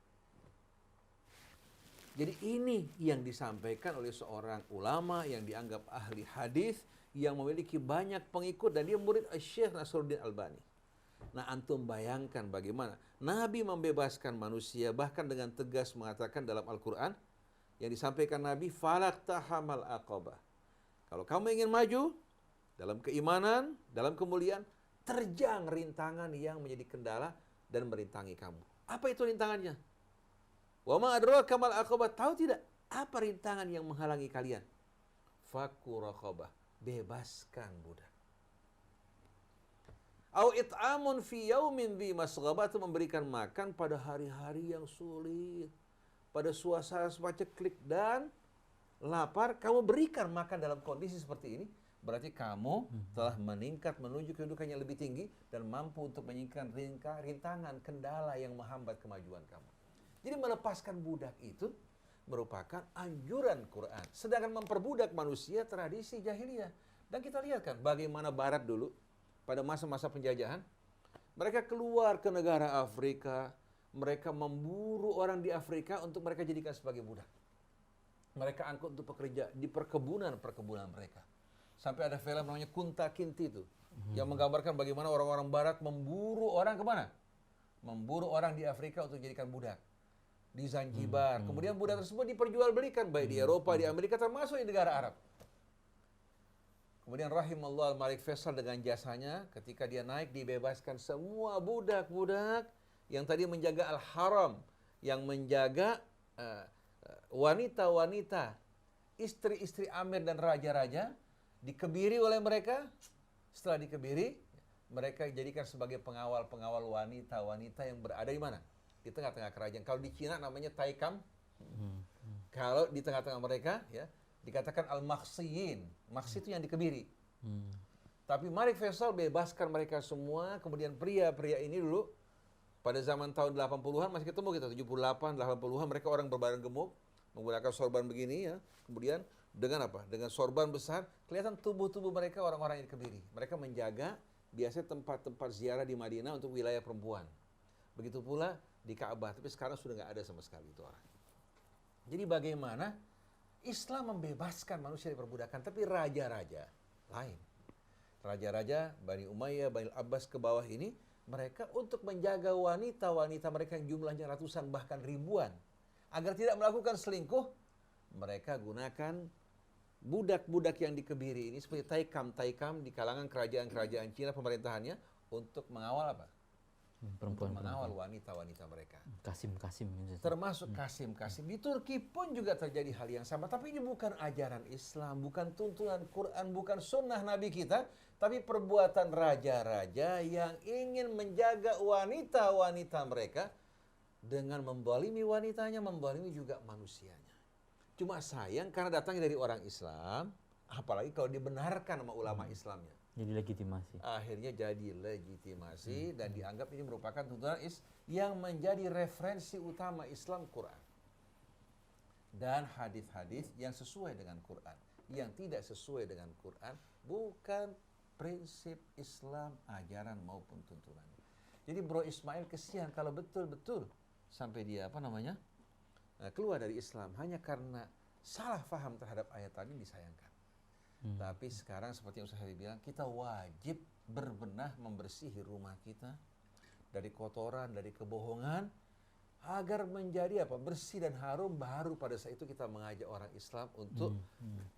Jadi ini yang disampaikan oleh seorang ulama yang dianggap ahli hadis yang memiliki banyak pengikut dan dia murid Syekh Nasruddin Albani. Nah, antum bayangkan bagaimana Nabi membebaskan manusia, bahkan dengan tegas mengatakan dalam Al-Quran yang disampaikan Nabi, falak tahamal aqabah. Kalau kamu ingin maju dalam keimanan, dalam kemuliaan, terjang rintangan yang menjadi kendala dan merintangi kamu. Apa itu rintangannya? Wa ma adraka mal aqabah. Tahu tidak apa rintangan yang menghalangi kalian? Fakku raqabah, bebaskan budak. Au it'amun fi yaumin dhi masghabah, itu memberikan makan pada hari-hari yang sulit, pada suasana paceklik dan lapar, kamu berikan makan dalam kondisi seperti ini, berarti kamu telah meningkat menuju kedudukan yang lebih tinggi dan mampu untuk menyingkirkan rintangan, kendala yang menghambat kemajuan kamu. Jadi melepaskan budak itu merupakan anjuran Quran. Sedangkan memperbudak manusia tradisi jahiliyah. Dan kita lihat kan bagaimana Barat dulu pada masa-masa penjajahan. Mereka keluar ke negara Afrika. Mereka memburu orang di Afrika untuk mereka jadikan sebagai budak. Mereka angkut untuk pekerja di perkebunan-perkebunan mereka. Sampai ada film namanya Kunta Kinti itu. Yang menggambarkan bagaimana orang-orang Barat memburu orang kemana? Memburu orang di Afrika untuk dijadikan budak. Di Zanzibar. Kemudian budak tersebut diperjualbelikan baik di Eropa, di Amerika, termasuk di negara Arab. Kemudian rahimallahu Malik Faisal dengan jasanya ketika dia naik dibebaskan semua budak-budak yang tadi menjaga al-haram, yang menjaga wanita-wanita, istri-istri amir dan raja-raja, dikebiri oleh mereka. Setelah dikebiri, mereka dijadikan sebagai pengawal-pengawal wanita-wanita yang berada di mana? Di tengah-tengah kerajaan. Kalau di Cina namanya Taikam. Kalau di tengah-tengah mereka ya dikatakan al-makhsiyin. Makhsi itu yang dikebiri. Tapi Malik Faisal bebaskan mereka semua. Kemudian pria-pria ini dulu pada zaman tahun 80-an masih ketemu kita 78, 80-an mereka orang berbadan gemuk menggunakan sorban begini ya. Kemudian dengan apa? Dengan sorban besar kelihatan tubuh-tubuh mereka orang-orang yang dikebiri. Mereka menjaga biasanya tempat-tempat ziarah di Madinah untuk wilayah perempuan. Begitu pula di Ka'bah, tapi sekarang sudah nggak ada sama sekali itu orang. Jadi bagaimana Islam membebaskan manusia dari perbudakan, tapi raja-raja lain. Raja-raja Bani Umayyah, Bani Abbas ke bawah ini, mereka untuk menjaga wanita-wanita mereka yang jumlahnya ratusan bahkan ribuan, agar tidak melakukan selingkuh, mereka gunakan budak-budak yang dikebiri ini seperti taikam di kalangan kerajaan-kerajaan Cina pemerintahannya untuk mengawal apa? Untuk mengawal wanita-wanita mereka. Kasim gitu. Termasuk Kasim. Di Turki pun juga terjadi hal yang sama. Tapi ini bukan ajaran Islam, bukan tuntunan Quran, bukan sunnah Nabi kita. Tapi perbuatan raja-raja yang ingin menjaga wanita-wanita mereka dengan membalimi wanitanya, membalimi juga manusianya. Cuma sayang karena datangnya dari orang Islam, apalagi kalau dibenarkan sama ulama Islamnya. Jadi legitimasi. Akhirnya jadi legitimasi dan dianggap ini merupakan tuntunan yang menjadi referensi utama Islam Quran. Dan hadis-hadis yang sesuai dengan Quran. Yang tidak sesuai dengan Quran bukan prinsip Islam, ajaran maupun tuntunan. Jadi Bro Ismail kesian kalau betul-betul sampai dia keluar dari Islam hanya karena salah faham terhadap ayat tadi, disayangkan. Tapi sekarang seperti yang saya bilang, kita wajib berbenah membersihi rumah kita dari kotoran, dari kebohongan, agar menjadi bersih dan harum. Baru pada saat itu kita mengajak orang Islam untuk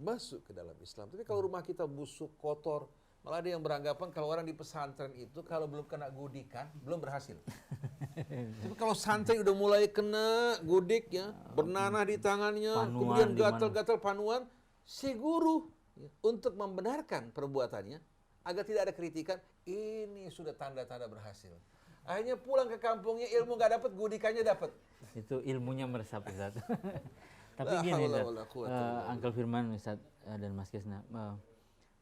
masuk ke dalam Islam. Tapi kalau rumah kita busuk, kotor, malah ada yang beranggapan kalau orang di pesantren itu kalau belum kena gudikan belum berhasil. Tapi kalau santri udah mulai kena gudik ya, bernanah di tangannya, Panuan kemudian di gatal-gatal panuan, si guru untuk membenarkan perbuatannya agar tidak ada kritikan, ini sudah tanda-tanda berhasil. Akhirnya pulang ke kampungnya, ilmu nggak dapat, gudikannya dapat. Itu ilmunya meresap, Ustaz. Tapi gini, Uncle Firman, Ustaz dan Mas Kisna,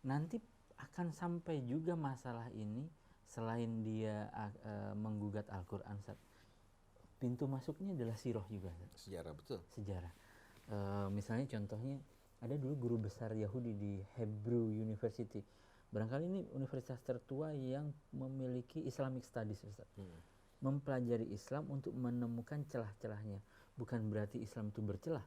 nanti akan sampai juga masalah ini selain dia menggugat Al-Quran, Ustaz. Pintu masuknya adalah sirah juga, Ustaz. Sejarah, betul. Sejarah. Misalnya contohnya, ada dulu guru besar Yahudi di Hebrew University. Barangkali ini universitas tertua yang memiliki Islamic Studies, Ustaz. Mempelajari Islam untuk menemukan celah-celahnya. Bukan berarti Islam itu bercelah,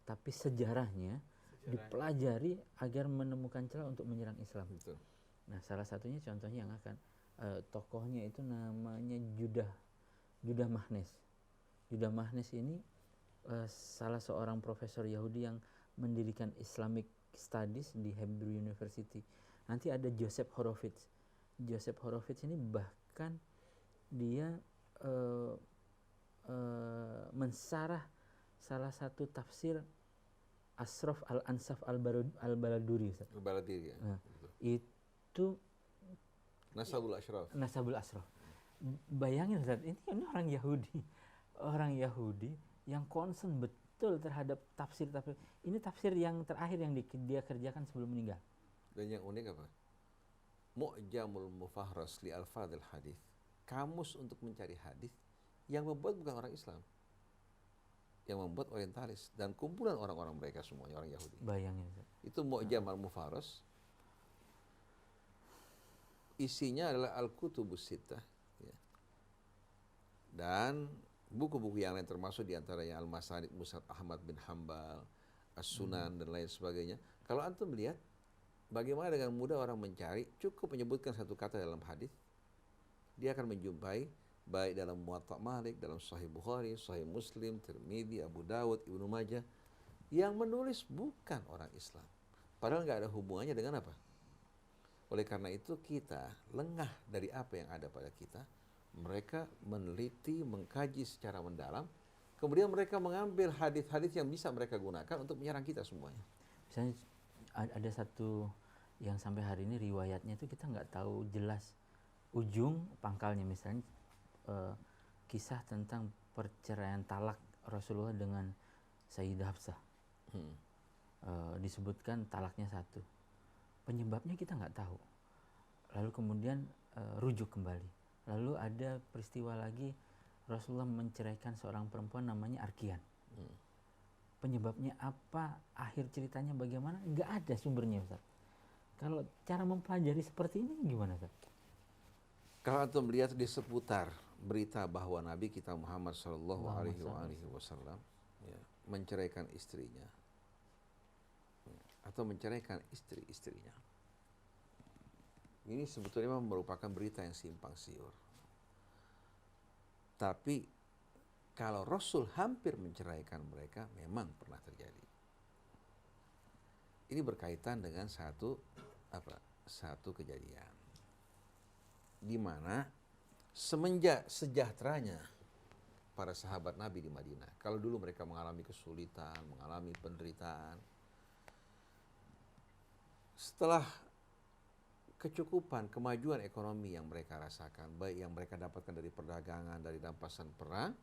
tapi sejarahnya dipelajari agar menemukan celah untuk menyerang Islam. Betul. Nah, salah satunya contohnya yang akan tokohnya itu namanya Judah Mahnes. Judah Mahnes ini salah seorang profesor Yahudi yang mendirikan Islamic Studies di Hebrew University. Nanti ada Joseph Horowitz. Joseph Horowitz ini bahkan dia mensarah salah satu tafsir Ashraf al-Ansaf al-Baladuri. Al-Baladuri, ya. Nah, itu Nasabul Ashraf. Nasabul Ashraf. Bayangin, Ustaz, ini orang Yahudi yang concern betul terhadap tafsir. Ini tafsir yang terakhir yang dia kerjakan sebelum meninggal. Dan yang unik apa? Mu'jamul Mufahras li Alfadil Hadith. Kamus untuk mencari hadis yang membuat bukan orang Islam, yang membuat orientalis dan kumpulan orang-orang mereka semuanya orang Yahudi. Bayangin. Itu Mu'jamul Mufahras. Isinya adalah Al-Kutubus Sittah, ya. Dan buku-buku yang lain termasuk diantaranya Al-Masanid Musnad Ahmad bin Hambal, As-Sunan dan lain sebagainya. Kalau antum melihat bagaimana dengan mudah orang mencari, cukup menyebutkan satu kata dalam hadis, dia akan menjumpai baik dalam Muwatta Malik, dalam Sahih Bukhari, Sahih Muslim, Tirmidzi, Abu Dawud, Ibnu Majah, yang menulis bukan orang Islam. Padahal nggak ada hubungannya dengan apa? Oleh karena itu kita lengah dari apa yang ada pada kita. Mereka meneliti, mengkaji secara mendalam, kemudian mereka mengambil hadis-hadis yang bisa mereka gunakan untuk menyerang kita semuanya. Misalnya ada satu yang sampai hari ini riwayatnya itu kita nggak tahu jelas ujung pangkalnya. Misalnya kisah tentang perceraian talak Rasulullah dengan Sayyidah Hafsah. Disebutkan talaknya 1. Penyebabnya kita nggak tahu. Lalu kemudian rujuk kembali. Lalu ada peristiwa lagi, Rasulullah menceraikan seorang perempuan namanya Arkian. Penyebabnya apa, akhir ceritanya bagaimana, nggak ada sumbernya, Ustaz. Kalau cara mempelajari seperti ini gimana, Ustaz? Kalau antum melihat di seputar berita bahwa Nabi kita Muhammad Shallallahu Alaihi Wasallam menceraikan istrinya, atau menceraikan istri-istrinya, Ini sebetulnya merupakan berita yang simpang siur. Tapi kalau Rasul hampir menceraikan mereka, memang pernah terjadi. Ini berkaitan dengan satu kejadian di mana semenjak sejahteranya para sahabat Nabi di Madinah. Kalau dulu mereka mengalami kesulitan, mengalami penderitaan, setelah kecukupan, kemajuan ekonomi yang mereka rasakan, baik yang mereka dapatkan dari perdagangan, dari rampasan perang,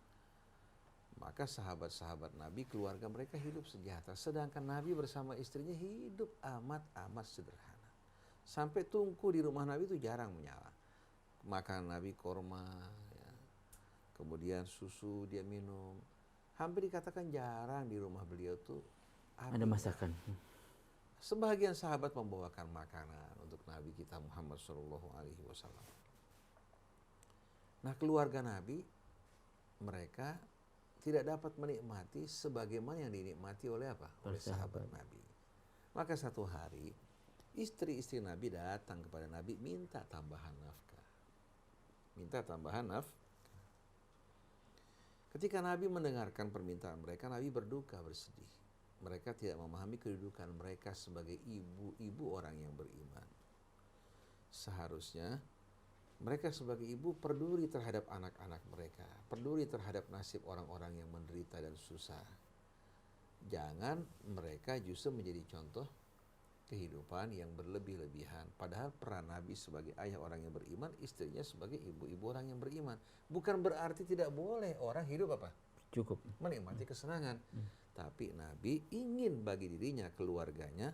maka sahabat-sahabat Nabi, keluarga mereka hidup sejahtera. Sedangkan Nabi bersama istrinya hidup amat-amat sederhana. Sampai tungku di rumah Nabi itu jarang menyala. Makan Nabi korma, ya. Kemudian susu dia minum. Hampir dikatakan jarang di rumah beliau tuh ada masakan. Sebagian sahabat membawakan makanan untuk Nabi kita Muhammad SAW. Nah, keluarga Nabi, mereka tidak dapat menikmati sebagaimana yang dinikmati oleh apa? Oleh sahabat Nabi. Maka satu hari, istri-istri Nabi datang kepada Nabi minta tambahan nafkah. Ketika Nabi mendengarkan permintaan mereka, Nabi berduka, bersedih. Mereka tidak memahami kedudukan mereka sebagai ibu-ibu orang yang beriman. Seharusnya mereka sebagai ibu peduli terhadap anak-anak mereka, peduli terhadap nasib orang-orang yang menderita dan susah. Jangan mereka justru menjadi contoh kehidupan yang berlebih-lebihan. Padahal peran Nabi sebagai ayah orang yang beriman, istrinya sebagai ibu-ibu orang yang beriman. Bukan berarti tidak boleh orang hidup apa? Cukup. Menikmati kesenangan. Tapi Nabi ingin bagi dirinya, keluarganya,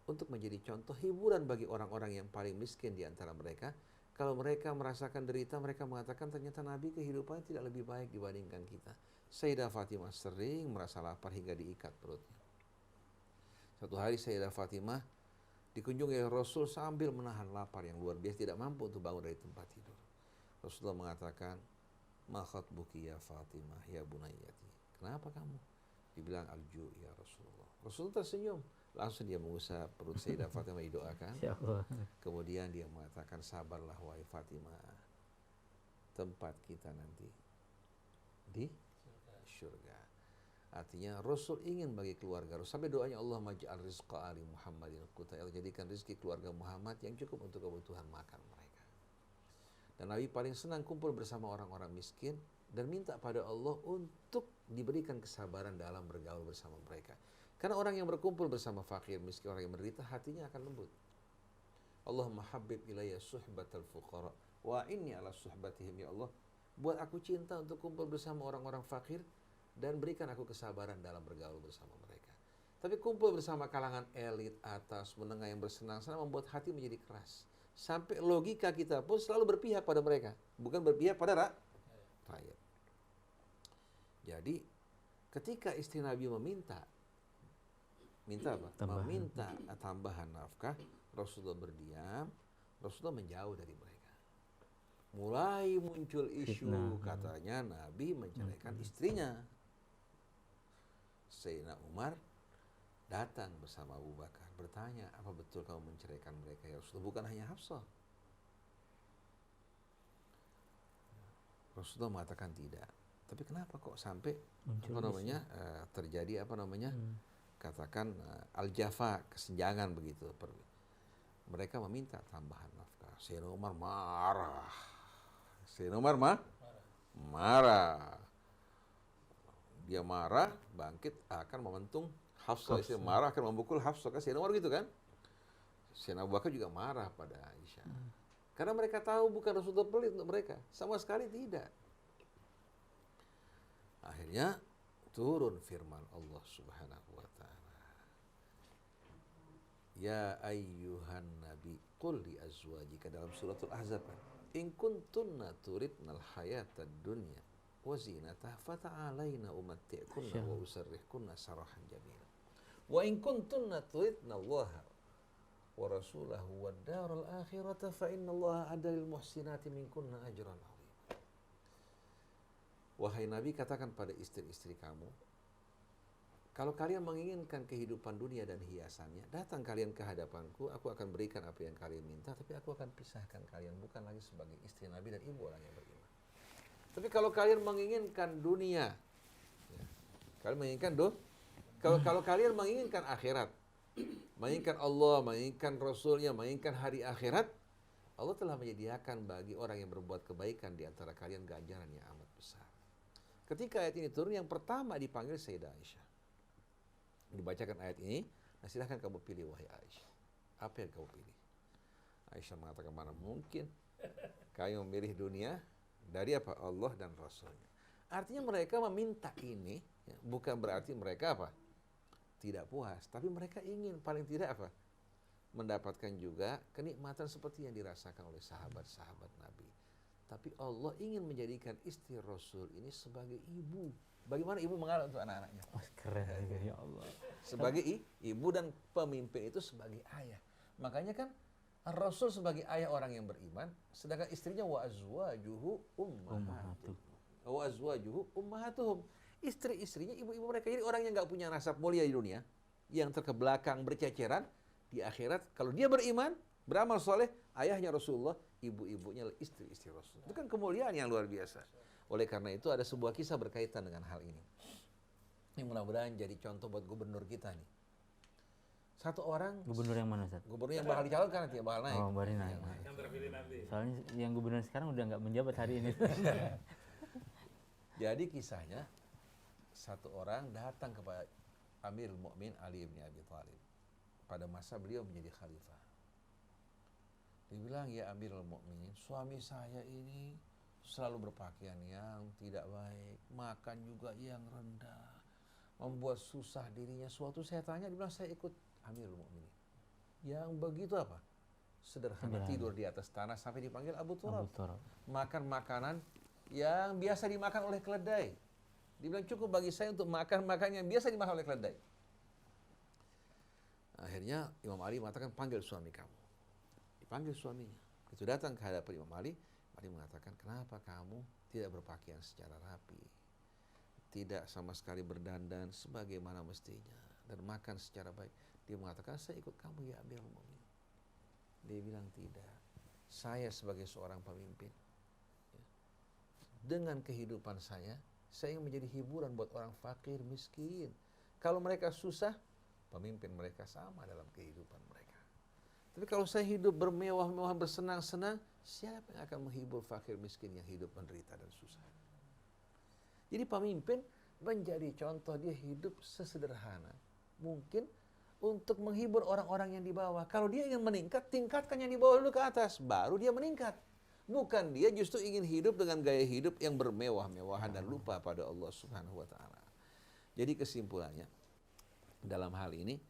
untuk menjadi contoh hiburan bagi orang-orang yang paling miskin di antara mereka. Kalau mereka merasakan derita, mereka mengatakan ternyata Nabi kehidupannya tidak lebih baik dibandingkan kita. Sayyidah Fatimah sering merasa lapar hingga diikat perutnya. Satu hari Sayyidah Fatimah dikunjungi oleh Rasul sambil menahan lapar yang luar biasa, tidak mampu untuk bangun dari tempat tidur. Rasulullah mengatakan, "Ma khatbuki ya Fatimah ya bunayyati." Kenapa kamu? Dibilang al-ju' ya Rasulullah. Rasulullah tersenyum. Langsung dia mengusap perut Sayyidah Fatimah, didoakan. Kemudian dia mengatakan, sabarlah wahai Fatimah. Tempat kita nanti di surga. Artinya Rasul ingin bagi keluarga. Sampai doanya, Allah maj'al rizqa ali Muhammadin quta. Jadikan rezeki keluarga Muhammad yang cukup untuk kebutuhan makan mereka. Dan Nabi paling senang kumpul bersama orang-orang miskin dan minta pada Allah untuk diberikan kesabaran dalam bergaul bersama mereka. Karena orang yang berkumpul bersama fakir, miskin, orang yang menderita, hatinya akan lembut. Allahumma habib ilayya suhbatal fuqara wa inni ala suhbatihim, ya Allah, buat aku cinta untuk kumpul bersama orang-orang fakir dan berikan aku kesabaran dalam bergaul bersama mereka. Tapi kumpul bersama kalangan elit, atas, menengah yang bersenang-senang membuat hati menjadi keras. Sampai logika kita pun selalu berpihak pada mereka, bukan berpihak pada rakyat. Jadi ketika istri Nabi meminta apa? Meminta tambahan nafkah, Rasulullah berdiam, Rasulullah menjauh dari mereka. Mulai muncul isu katanya Nabi menceraikan istrinya. Sayyidina Umar datang bersama Abu Bakar, bertanya, apa betul kamu menceraikan mereka ya Rasulullah? Bukan hanya Hafsah. Rasulullah mengatakan tidak. Tapi kenapa kok sampai terjadi katakan al-jafa, kesenjangan begitu. Mereka meminta tambahan nafkah. Sayyidina Umar marah. Dia marah, bangkit, akan mementung Hafsah. Marah, akan memukul Hafsah. Kan Sayyidina Umar gitu kan. Sayyidina Abu Bakar juga marah pada Aisyah. Karena mereka tahu bukan Rasulullah pelit untuk mereka. Sama sekali tidak. Akhirnya turun firman Allah Subhanahu wa ta'ala. Ya ayyuhan nabi qul li azwajika, dalam suratul Ahzab, in kuntunna turidnal hayatad dunya wa zinataha fata'alaina umatti'kunna wa usarrihkunna sarahan jamila. Wa in kuntunna turidna Allah wa rasulahu wad daral akhirata fa innallaha adalil muhsinati minkunna ajran azim. Wahai Nabi, katakan pada istri-istri kamu, Kalau kalian menginginkan kehidupan dunia dan hiasannya, datang kalian ke hadapanku, aku akan berikan apa yang kalian minta, tapi aku akan pisahkan kalian, bukan lagi sebagai istri Nabi dan ibu orang yang beriman. Tapi kalau kalian menginginkan dunia, ya, kalian menginginkan kalau kalian menginginkan akhirat, menginginkan Allah, menginginkan Rasulnya, menginginkan hari akhirat, Allah telah menyediakan bagi orang yang berbuat kebaikan di antara kalian ganjaran yang amat besar. Ketika ayat ini turun, yang pertama dipanggil Sayyidah Aisyah. Dibacakan ayat ini, nah silahkan kamu pilih wahai Aisyah. Apa yang kamu pilih? Aisyah mengatakan, mana mungkin kamu memilih dunia dari apa? Allah dan Rasulnya. Artinya mereka meminta ini, ya, bukan berarti mereka apa? Tidak puas, tapi mereka ingin paling tidak apa? Mendapatkan juga kenikmatan seperti yang dirasakan oleh sahabat-sahabat Nabi. Tapi Allah ingin menjadikan istri Rasul ini sebagai ibu. Bagaimana ibu mengalah untuk anak-anaknya? Oh, keren ya Allah. Sebagai ibu dan pemimpin itu sebagai ayah. Makanya kan Rasul sebagai ayah orang yang beriman, sedangkan istrinya wa azwajuhu ummahatuhum. Istri-istrinya ibu-ibu mereka. Jadi orang yang nggak punya nasab mulia di dunia, yang terkebelakang berceceran, di akhirat kalau dia beriman, beramal soleh, ayahnya Rasulullah, ibu-ibunya istri-istri Rasul. Itu kan kemuliaan yang luar biasa. Oleh karena itu ada sebuah kisah berkaitan dengan hal ini. Ini mudah-mudahan jadi contoh buat gubernur kita nih. Satu orang, Gubernur yang mana, Ustaz? gubernur yang bakal dicalonkan nanti, bakal naik. Oh, baru naik. Yang terpilih nanti. Soalnya yang gubernur sekarang udah nggak menjabat hari ini. Jadi kisahnya, satu orang datang kepada Amirul Mukminin Ali bin Abi Thalib pada masa beliau menjadi khalifah. Dia bilang, ya Amirul Mukminin, suami saya ini selalu berpakaian yang tidak baik, makan juga yang rendah, membuat susah dirinya. Suatu saya tanya, dia bilang, saya ikut Amirul Mukminin. Yang begitu apa? Sederhana, tidur di atas tanah sampai dipanggil Abu Turab. Makan makanan yang biasa dimakan oleh keledai. Dia bilang, cukup bagi saya untuk makan makanan yang biasa dimakan oleh keledai. Akhirnya Imam Ali mengatakan, panggil suami kamu. Dipanggil suaminya. Itu datang ke hadapan Imam Ali. Ali mengatakan, kenapa kamu tidak berpakaian secara rapi, tidak sama sekali berdandan sebagaimana mestinya, dan makan secara baik. Dia mengatakan, saya ikut kamu ya Amirul Mukminin. Dia bilang, tidak. Saya sebagai seorang pemimpin, ya, dengan kehidupan saya ingin menjadi hiburan buat orang fakir, miskin. Kalau mereka susah, pemimpin mereka sama dalam kehidupan mereka. Tapi kalau saya hidup bermewah-mewah, bersenang-senang, siapa yang akan menghibur fakir miskin yang hidup menderita dan susah? Jadi pemimpin menjadi contoh, dia hidup sesederhana mungkin untuk menghibur orang-orang yang di bawah. Kalau dia ingin meningkat, tingkatkan yang di bawah dulu ke atas, baru dia meningkat. Bukan dia justru ingin hidup dengan gaya hidup yang bermewah-mewahan dan lupa pada Allah Subhanahu wa Ta'ala. Jadi kesimpulannya, dalam hal ini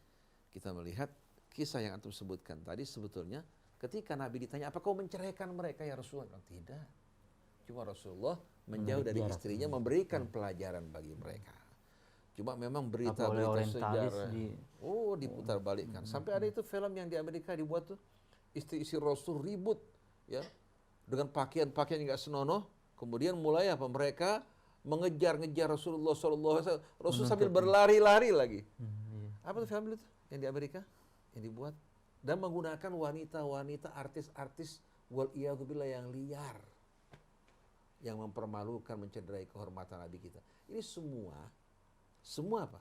kita melihat kisah yang antum sebutkan tadi, sebetulnya ketika Nabi ditanya, apa kau menceraikan mereka ya Rasulullah? Tidak. Cuma Rasulullah menjauh dari istrinya, memberikan pelajaran bagi mereka. Cuma memang berita-berita sejarah diputar balikkan. Sampai ada itu film yang di Amerika dibuat tuh, istri-istri Rasul ribut ya dengan pakaian-pakaian yang nggak senonoh. Kemudian mulai apa, mereka mengejar-ngejar Rasulullah SAW. Rasul sambil berlari-lari lagi. Apa tuh film itu yang di Amerika yang dibuat, dan menggunakan wanita-wanita, artis-artis wal-iyadzubillah yang liar, yang mempermalukan, mencederai kehormatan Nabi kita. Ini semua apa?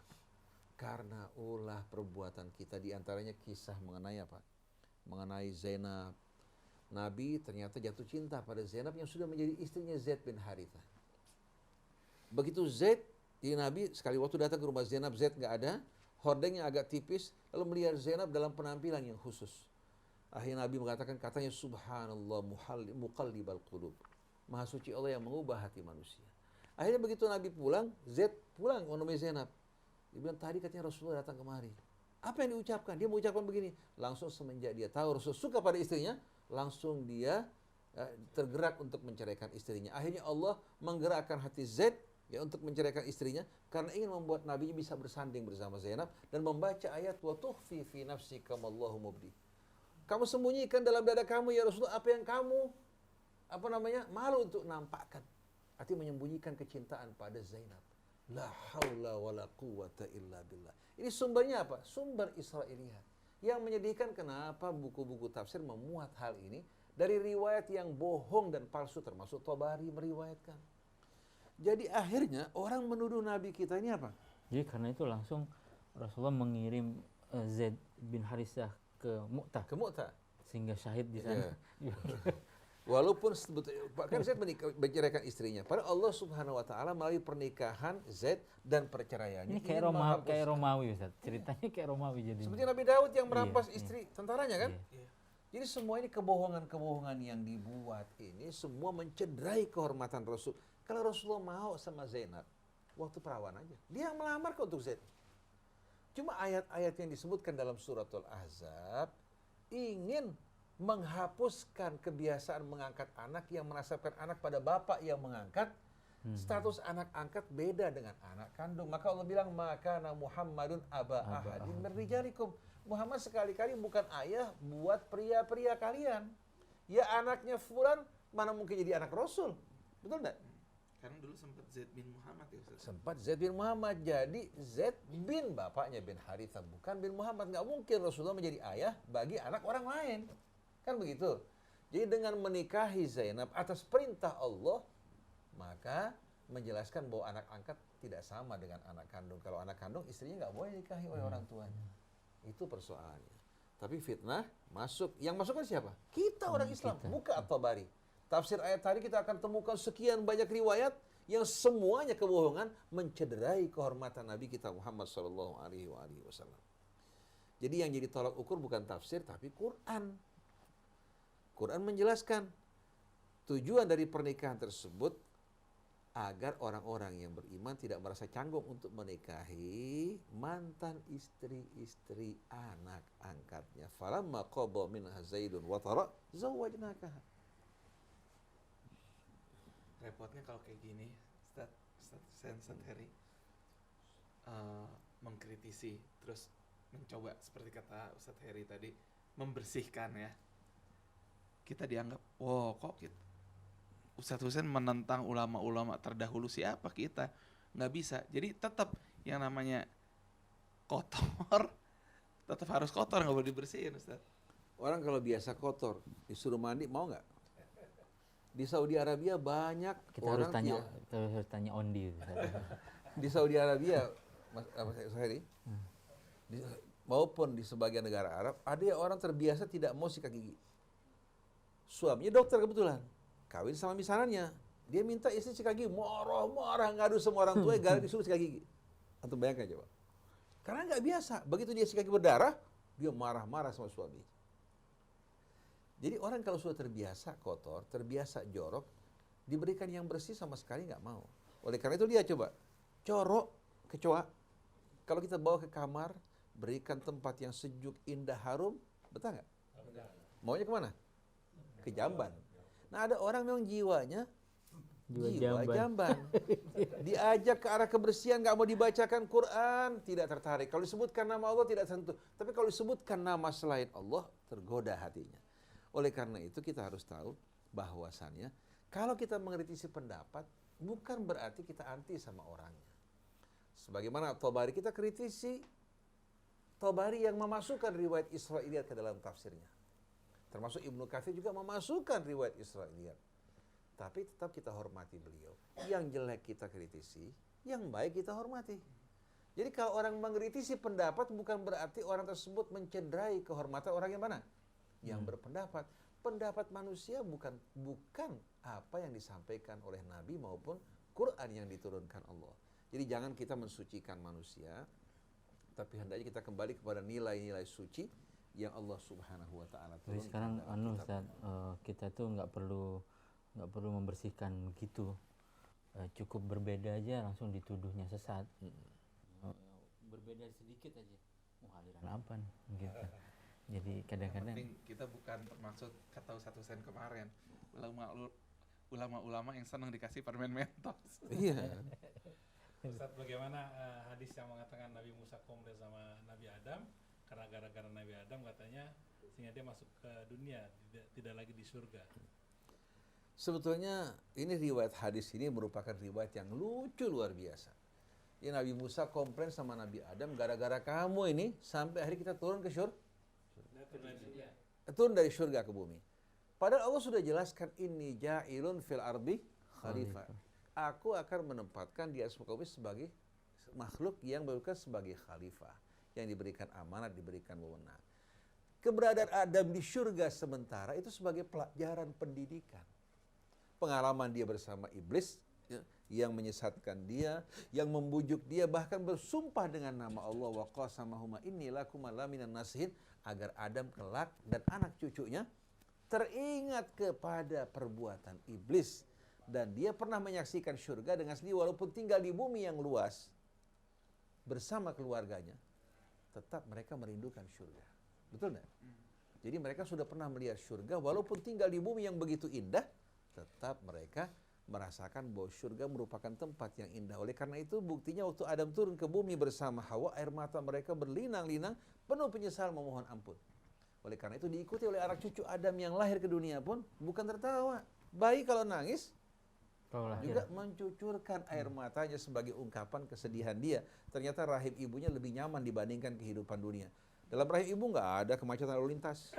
Karena ulah perbuatan kita, diantaranya kisah mengenai apa? Mengenai Zainab. Nabi ternyata jatuh cinta pada Zainab yang sudah menjadi istrinya Zaid bin Harithah. Begitu Zaid, Nabi sekali waktu datang ke rumah Zainab, Zaid nggak ada, hordengnya agak tipis, lalu melihat Zainab dalam penampilan yang khusus. Akhirnya Nabi mengatakan, katanya, Subhanallah muqallibal qulub. Maha suci Allah yang mengubah hati manusia. Akhirnya begitu Nabi pulang, Zaid pulang menemui Zainab. Dia bilang, tadi katanya Rasulullah datang kemari. Apa yang diucapkan? Dia mengucapkan begini. Langsung semenjak dia tahu Rasul suka pada istrinya, langsung dia tergerak untuk menceraikan istrinya. Akhirnya Allah menggerakkan hati Zaid ya untuk menceraikan istrinya karena ingin membuat Nabi bisa bersanding bersama Zainab dan membaca ayat wa tukhfi fi nafsika mallahu mubdi. Kamu sembunyikan dalam dada kamu ya Rasulullah apa yang kamu malu untuk nampakkan. Artinya menyembunyikan kecintaan pada Zainab. La haula wala quwata illa billah. Ini sumbernya apa? Sumber Israiliyat. Yang menyedihkan kenapa buku-buku tafsir memuat hal ini dari riwayat yang bohong dan palsu, termasuk Tabari meriwayatkan. Jadi akhirnya orang menuduh Nabi kita ini apa? Jadi karena itu langsung Rasulullah mengirim Zaid bin Harithah ke Mu'tah Ke Mu'tah. sehingga syahid di sana. Walaupun sebetulnya kan Zaid menceraikan istrinya. Padahal Allah Subhanahu wa taala melalui pernikahan Zaid dan perceraiannya Ini kayak Romawi Ustaz. Ceritanya kayak Romawi jadi. seperti Nabi Daud yang Iya, merampas iya. istri tentaranya kan? Iya. Jadi semua ini kebohongan-kebohongan yang dibuat ini semua mencederai kehormatan Rasul. Kalau Rasulullah mau sama Zainab, waktu perawan aja. Dia yang melamar kok untuk Zaid. Cuma ayat-ayat yang disebutkan dalam suratul Ahzab ingin menghapuskan kebiasaan mengangkat anak yang menasabkan anak pada bapak yang mengangkat. Status anak angkat beda dengan anak kandung. Maka Allah bilang, maka Muhammadun aba ahadin min rijalikum. Muhammad sekali-kali bukan ayah buat pria-pria kalian. Ya anaknya fulan, mana mungkin jadi anak Rasul. Betul enggak? Karena dulu sempat Zaid bin Muhammad ya Ustaz. Sempat Zaid bin Muhammad. Jadi Zaid bin bapaknya bin Harithah, bukan bin Muhammad. Nggak mungkin Rasulullah menjadi ayah bagi anak orang lain. Kan begitu. Jadi dengan menikahi Zainab atas perintah Allah, maka menjelaskan bahwa anak angkat tidak sama dengan anak kandung. Kalau anak kandung istrinya nggak boleh nikahi oleh orang tuanya. Itu persoalannya. Tapi fitnah masuk. Yang masuk kan siapa? Kita orang Islam. Buka At-Tabari. Tafsir ayat tadi kita akan temukan sekian banyak riwayat yang semuanya kebohongan mencederai kehormatan Nabi kita Muhammad SAW. Jadi yang jadi tolak ukur bukan tafsir tapi Quran. Quran menjelaskan tujuan dari pernikahan tersebut agar orang-orang yang beriman tidak merasa canggung untuk menikahi mantan istri-istri anak angkatnya. Falamma qada minha Zaidun wa tara zawwajnakaha. Repotnya kalau kayak gini, Ustaz Heri mengkritisi, terus mencoba seperti kata Ustaz Heri tadi, membersihkan ya. Kita dianggap, wow kok Ustaz Husain menentang ulama-ulama terdahulu, siapa kita? Nggak bisa. Jadi tetap yang namanya kotor, tetap harus kotor, nggak boleh dibersihin Ustaz. Orang kalau biasa kotor, disuruh mandi mau nggak? Di Saudi Arabia banyak Kita harus orang harus tanya Ondi. di Saudi Arabia, Mas Heri, maupun di sebagian negara Arab, ada yang orang terbiasa tidak mau sikat gigi. Suaminya dokter kebetulan, kawin sama misanannya, dia minta istri sikat gigi, marah-marah ngadu sama orang tua, gara disuruh sikat gigi. Antum bayangkan coba. Karena nggak biasa, begitu dia sikat gigi berdarah, dia marah-marah sama suami. Jadi orang kalau sudah terbiasa kotor, terbiasa jorok, diberikan yang bersih sama sekali nggak mau. Oleh karena itu dia coba, kecoa. Kalau kita bawa ke kamar, berikan tempat yang sejuk, indah, harum, betul nggak? Maunya kemana? Ke jamban. Nah ada orang memang jiwanya jiwa jamban. Diajak ke arah kebersihan, nggak mau dibacakan Quran, tidak tertarik. Kalau disebutkan nama Allah tidak sentuh. Tapi kalau disebutkan nama selain Allah, tergoda hatinya. Oleh karena itu kita harus tahu bahwasannya kalau kita mengkritisi pendapat bukan berarti kita anti sama orangnya. Sebagaimana Tabari, kita kritisi Tabari yang memasukkan riwayat Israiliyat ke dalam tafsirnya. Termasuk Ibnu Katsir juga memasukkan riwayat Israiliyat. Tapi tetap kita hormati beliau. Yang jelek kita kritisi, yang baik kita hormati. Jadi kalau orang mengkritisi pendapat bukan berarti orang tersebut mencederai kehormatan orang yang mana? Yang berpendapat. Pendapat manusia bukan apa yang disampaikan oleh Nabi maupun Quran yang diturunkan Allah. Jadi jangan kita mensucikan manusia, tapi hendaknya kita kembali kepada nilai-nilai suci yang Allah Subhanahu wa taala turunkan. Jadi sekarang Ustaz, kita tuh nggak perlu membersihkan begitu. Cukup berbeda aja langsung dituduhnya sesat. Berbeda sedikit aja. Aliran apa nih? Gitu. Jadi kadang-kadang kita bukan termasuk kata Ustaz Husain kemarin, ulama-ulama yang senang dikasih permen mentos. Iya. Ustaz, bagaimana hadis yang mengatakan Nabi Musa komplain sama Nabi Adam karena gara-gara Nabi Adam katanya sehingga dia masuk ke dunia, tidak lagi di surga. Sebetulnya ini riwayat hadis ini merupakan riwayat yang lucu luar biasa. Ya Nabi Musa komplain sama Nabi Adam, gara-gara kamu ini sampai akhirnya kita turun ke turun dari surga ke bumi. Padahal Allah sudah jelaskan, inni ja'ilun fil ardi khalifah. Aku akan menempatkan di atas muka bumi sebagai makhluk yang bukan sebagai khalifah, yang diberikan amanat, diberikan wewenang. Keberadaan Adam di surga sementara itu sebagai pelajaran pendidikan. Pengalaman dia bersama iblis, ya, yang menyesatkan dia, yang membujuk dia, bahkan bersumpah dengan nama Allah, wa qasamahuma inni lakuma laminan nasihin, agar Adam kelak dan anak cucunya teringat kepada perbuatan iblis. Dan dia pernah menyaksikan surga dengan sendiri, walaupun tinggal di bumi yang luas bersama keluarganya, tetap mereka merindukan surga. Betul enggak? Jadi mereka sudah pernah melihat surga, walaupun tinggal di bumi yang begitu indah, tetap mereka merasakan bahwa surga merupakan tempat yang indah. Oleh karena itu buktinya waktu Adam turun ke bumi bersama Hawa, air mata mereka berlinang-linang, penuh penyesalan memohon ampun. Oleh karena itu diikuti oleh anak cucu Adam yang lahir ke dunia pun bukan tertawa. Bayi kalau nangis juga mencucurkan air matanya sebagai ungkapan kesedihan dia. Ternyata rahim ibunya lebih nyaman dibandingkan kehidupan dunia. Dalam rahim ibu nggak ada kemacetan lalu lintas.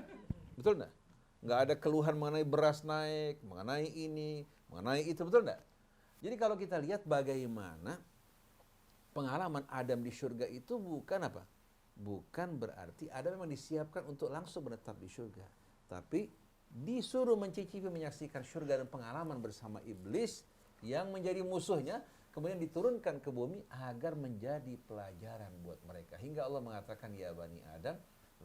Betul nggak? Nggak ada keluhan mengenai beras naik, mengenai ini, mengenai itu, betul enggak? Jadi kalau kita lihat bagaimana pengalaman Adam di surga itu bukan apa? Bukan berarti Adam memang disiapkan untuk langsung menetap di surga. Tapi disuruh mencicipi, menyaksikan surga dan pengalaman bersama iblis yang menjadi musuhnya, kemudian diturunkan ke bumi agar menjadi pelajaran buat mereka. Hingga Allah mengatakan, ya Bani Adam,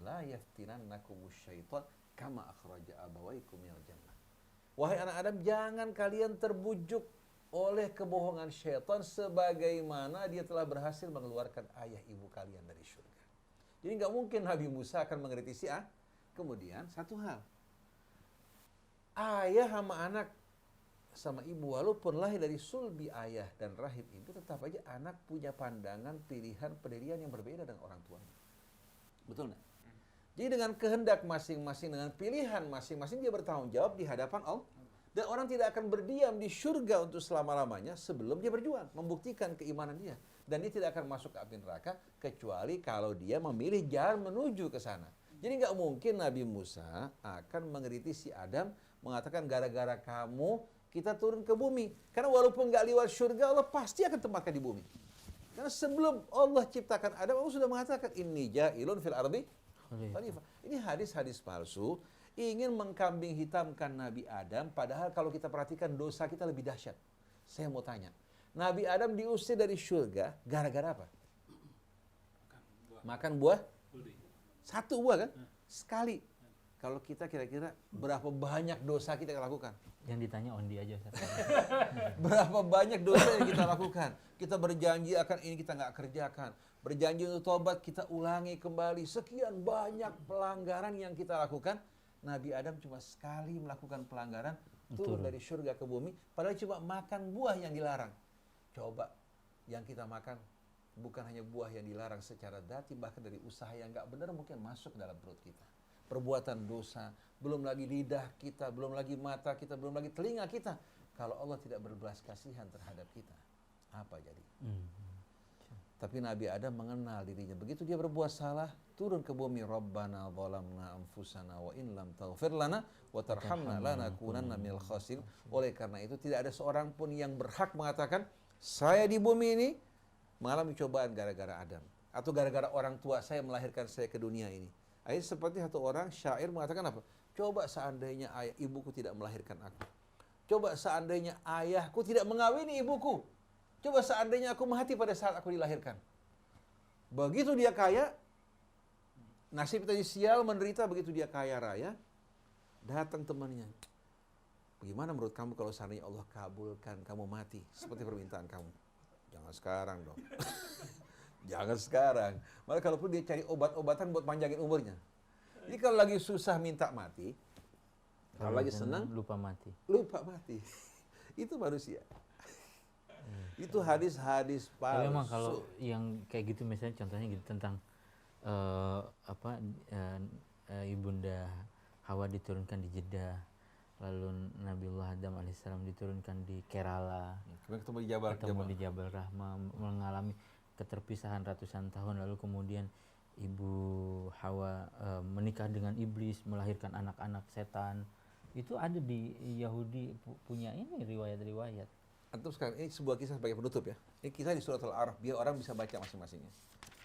la yaftinannakumus syaitan kama akhraja abawaikum minal jannah. Wahai anak Adam, jangan kalian terbujuk oleh kebohongan syaitan sebagaimana dia telah berhasil mengeluarkan ayah ibu kalian dari surga. Jadi nggak mungkin Nabi Musa akan mengkritisi Kemudian satu hal, ayah sama anak sama ibu walaupun lahir dari sulbi ayah dan rahim ibu, tetap aja anak punya pandangan, pilihan, pendirian yang berbeda dengan orang tuanya. Betul nggak? Jadi dengan kehendak masing-masing, dengan pilihan masing-masing, dia bertanggung jawab di hadapan Allah. Dan orang tidak akan berdiam di surga untuk selama-lamanya sebelum dia berjuang, membuktikan keimanan dia. Dan dia tidak akan masuk ke api neraka, kecuali kalau dia memilih jalan menuju ke sana. Jadi nggak mungkin Nabi Musa akan mengkritisi Adam, mengatakan gara-gara kamu kita turun ke bumi. Karena walaupun nggak lewat surga, Allah pasti akan tempatkan di bumi. Karena sebelum Allah ciptakan Adam, Allah sudah mengatakan, inni ja'ilun fil ardi khalifah. Ini hadis-hadis palsu ingin mengkambing hitamkan Nabi Adam, padahal kalau kita perhatikan dosa kita lebih dahsyat. Saya mau tanya, Nabi Adam diusir dari surga gara-gara apa? Makan buah? Satu buah kan? Sekali. Kalau kita kira-kira berapa banyak dosa kita lakukan? Yang ditanya Ondi aja. Berapa banyak dosa yang kita lakukan? Kita berjanji akan ini, kita nggak kerjakan. Berjanji untuk tobat, kita ulangi kembali. Sekian banyak pelanggaran yang kita lakukan. Nabi Adam cuma sekali melakukan pelanggaran, turun dari surga ke bumi, padahal cuma makan buah yang dilarang. Coba, yang kita makan bukan hanya buah yang dilarang secara dati, bahkan dari usaha yang nggak benar mungkin masuk dalam perut kita. Perbuatan dosa, belum lagi lidah kita, belum lagi mata kita, belum lagi telinga kita. Kalau Allah tidak berbelas kasihan terhadap kita, apa jadi? Tapi Nabi Adam mengenal dirinya. Begitu dia berbuat salah, turun ke bumi, Rabbana zalamna anfusana wa in lam taghfir lana wa tarhamna lanakunanna minal khasirin. Oleh karena itu tidak ada seorang pun yang berhak mengatakan, saya di bumi ini mengalami cobaan gara-gara Adam, atau gara-gara orang tua saya melahirkan saya ke dunia ini. Akhirnya seperti satu orang syair mengatakan apa? Coba seandainya ayah ibuku tidak melahirkan aku. Coba seandainya ayahku tidak mengawini ibuku. Coba seandainya aku mati pada saat aku dilahirkan. Begitu dia kaya, nasib tadi sial, menderita. Begitu dia kaya raya, datang temannya. Bagaimana menurut kamu kalau seandainya Allah kabulkan kamu mati seperti permintaan kamu? Jangan sekarang dong. Jangan sekarang. Malah kalaupun dia cari obat-obatan buat panjangin umurnya. Jadi kalau lagi susah minta mati, kalau lagi senang lupa mati. Lupa mati. Itu manusia. Itu hadis-hadis palsu. Tapi memang kalau yang kayak gitu, misalnya contohnya gitu tentang Ibunda Hawa diturunkan di Jeddah, lalu Nabiullah Adam alaihissalam diturunkan di Kerala, Kemudian ketemu di di Jabal Rahmah, mengalami keterpisahan ratusan tahun, lalu kemudian Ibu Hawa menikah dengan iblis, melahirkan anak-anak setan. Itu ada di Yahudi punya ini riwayat-riwayat. Antum sekarang ini sebuah kisah sebagai penutup ya. Ini kisah di surat Al-A'raf, biar orang bisa baca masing-masingnya.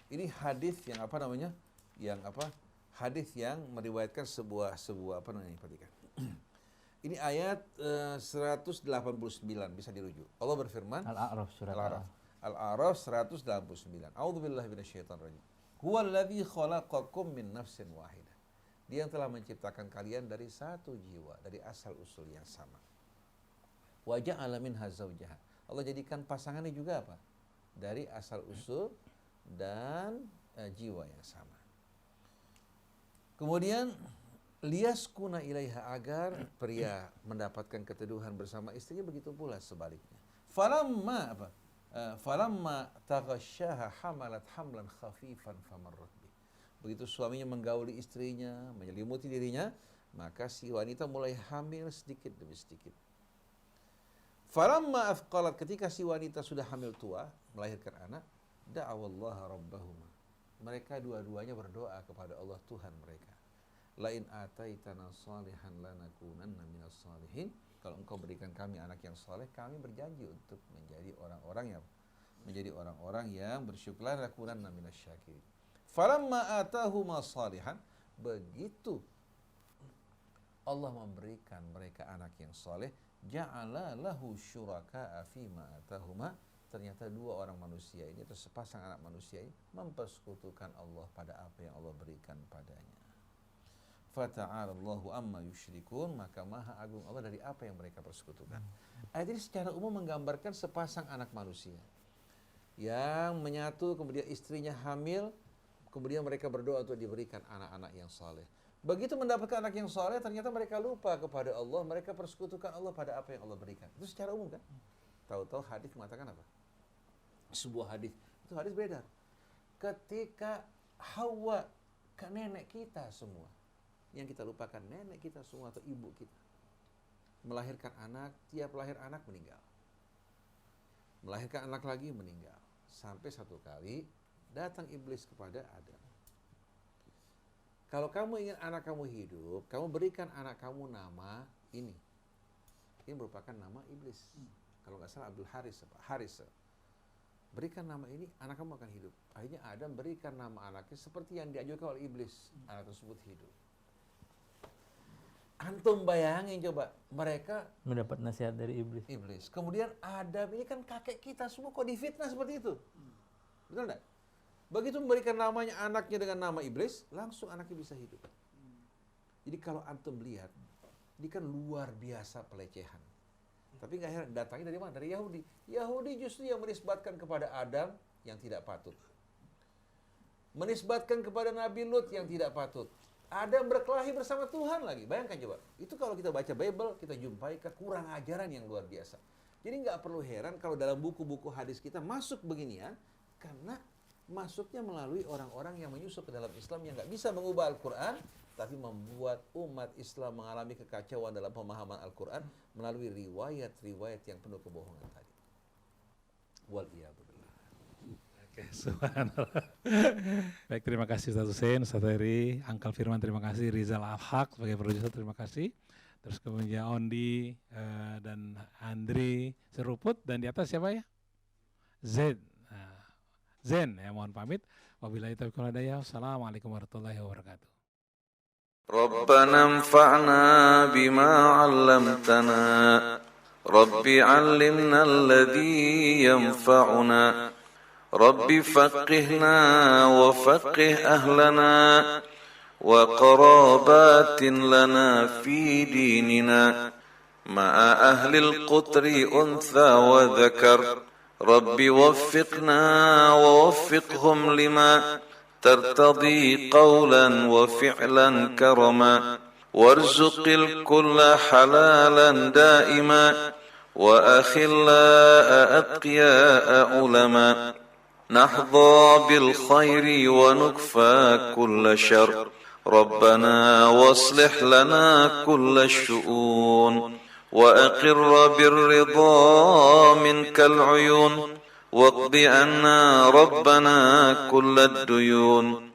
Ini hadis yang hadis yang meriwayatkan sebuah apa namanya, perhatikan. Ini ayat 189 bisa dirujuk. Allah berfirman, Al-A'raf, surat Al-A'raf 189. A'udzubillahi minasyaitonir rajim. Huwallazi khalaqakum min nafsin wahidah. Dia yang telah menciptakan kalian dari satu jiwa, dari asal usul yang sama. Wa ja'ala minha zawjaha. Allah jadikan pasangannya juga apa? Dari asal usul dan jiwa yang sama. Kemudian liyaskuna ilaiha, agar pria mendapatkan keteduhan bersama istrinya, begitu pula sebaliknya. Falamma taghasyaha hamalat hamlan khafifan famarrat bih. Begitu suaminya menggauli istrinya, menyelimuti dirinya, maka si wanita mulai hamil sedikit demi sedikit. Falamma athqalat, ketika si wanita sudah hamil tua, melahirkan anak, da'awallaha rabbahuma. Mereka dua-duanya berdoa kepada Allah Tuhan mereka. Lain ataitana salihan lanakunanna minas salihin. Kalau engkau berikan kami anak yang saleh, kami berjanji untuk menjadi orang-orang yang bersyukur, lanakunanna minas syakirin. Falamma atahuma salihan, begitu Allah memberikan mereka anak yang saleh, ja'ala lahu syuraka'a fima atahuma. Ternyata dua orang manusia ini, atau sepasang anak manusia ini, mempersekutukan Allah pada apa yang Allah berikan padanya. Fata'alallahu amma yusyrikun, maka maha agung Allah dari apa yang mereka persekutukan. Ayat ini secara umum menggambarkan sepasang anak manusia yang menyatu, kemudian istrinya hamil, kemudian mereka berdoa untuk diberikan anak-anak yang saleh. Begitu mendapatkan anak yang saleh, ternyata mereka lupa kepada Allah, mereka persekutukan Allah pada apa yang Allah berikan. Itu secara umum kan? Tahu-tahu hadis mengatakan apa? Sebuah hadis, itu hadis beredar. Ketika Hawa, ke nenek kita semua, yang kita lupakan nenek kita semua atau ibu kita, melahirkan anak, tiap lahir anak meninggal, melahirkan anak lagi meninggal, sampai satu kali datang iblis kepada Adam. Kalau kamu ingin anak kamu hidup, kamu berikan anak kamu nama ini. Ini merupakan nama iblis. Kalau nggak salah Abdul Haris. Berikan nama ini, anak kamu akan hidup. Akhirnya Adam berikan nama anaknya seperti yang diajarkan oleh iblis. Anak tersebut hidup. Antum bayangin coba, mereka mendapat nasihat dari iblis. Kemudian Adam ini kan kakek kita semua, kok difitnah seperti itu? Betul enggak? Begitu memberikan namanya anaknya dengan nama iblis, langsung anaknya bisa hidup. Jadi kalau antum lihat, ini kan luar biasa pelecehan. Tapi nggak heran, datangnya dari mana? Dari Yahudi. Yahudi justru yang menisbatkan kepada Adam yang tidak patut. Menisbatkan kepada Nabi Lut yang tidak patut. Adam berkelahi bersama Tuhan lagi. Bayangkan coba. Itu kalau kita baca Bible, kita jumpai kekurang ajaran yang luar biasa. Jadi nggak perlu heran kalau dalam buku-buku hadis kita masuk beginian, karena masuknya melalui orang-orang yang menyusup ke dalam Islam yang nggak bisa mengubah Al-Quran, tapi membuat umat Islam mengalami kekacauan dalam pemahaman Al-Quran melalui riwayat-riwayat yang penuh kebohongan tadi. Waliyadzubillah. Oke, subhanallah. Baik, terima kasih Ustaz Hussein, Ustaz Heri, Angkal Firman, terima kasih, Rizal Al-Haq sebagai produser, terima kasih. Terus kemudian Ondi dan Andri Seruput, dan di atas siapa ya? Zen, ya mohon pamit. Wabillahi taufiq wal hidayah. Assalamualaikum warahmatullahi wabarakatuh. ربنا انفعنا بما علمتنا رب علمنا الذي ينفعنا رب فقهنا وفقه أهلنا وقرابات لنا في ديننا مع أهل القطر أنثى وذكر رب وفقنا ووفقهم لما ترتضي قولا وفعلا كرما وارزق الكل حلالا دائما وأخلاء أتقياء علما نحظى بالخير ونكفى كل شر ربنا واصلح لنا كل الشؤون وأقر بالرضا منك العيون واقض عنا ربنا كل الديون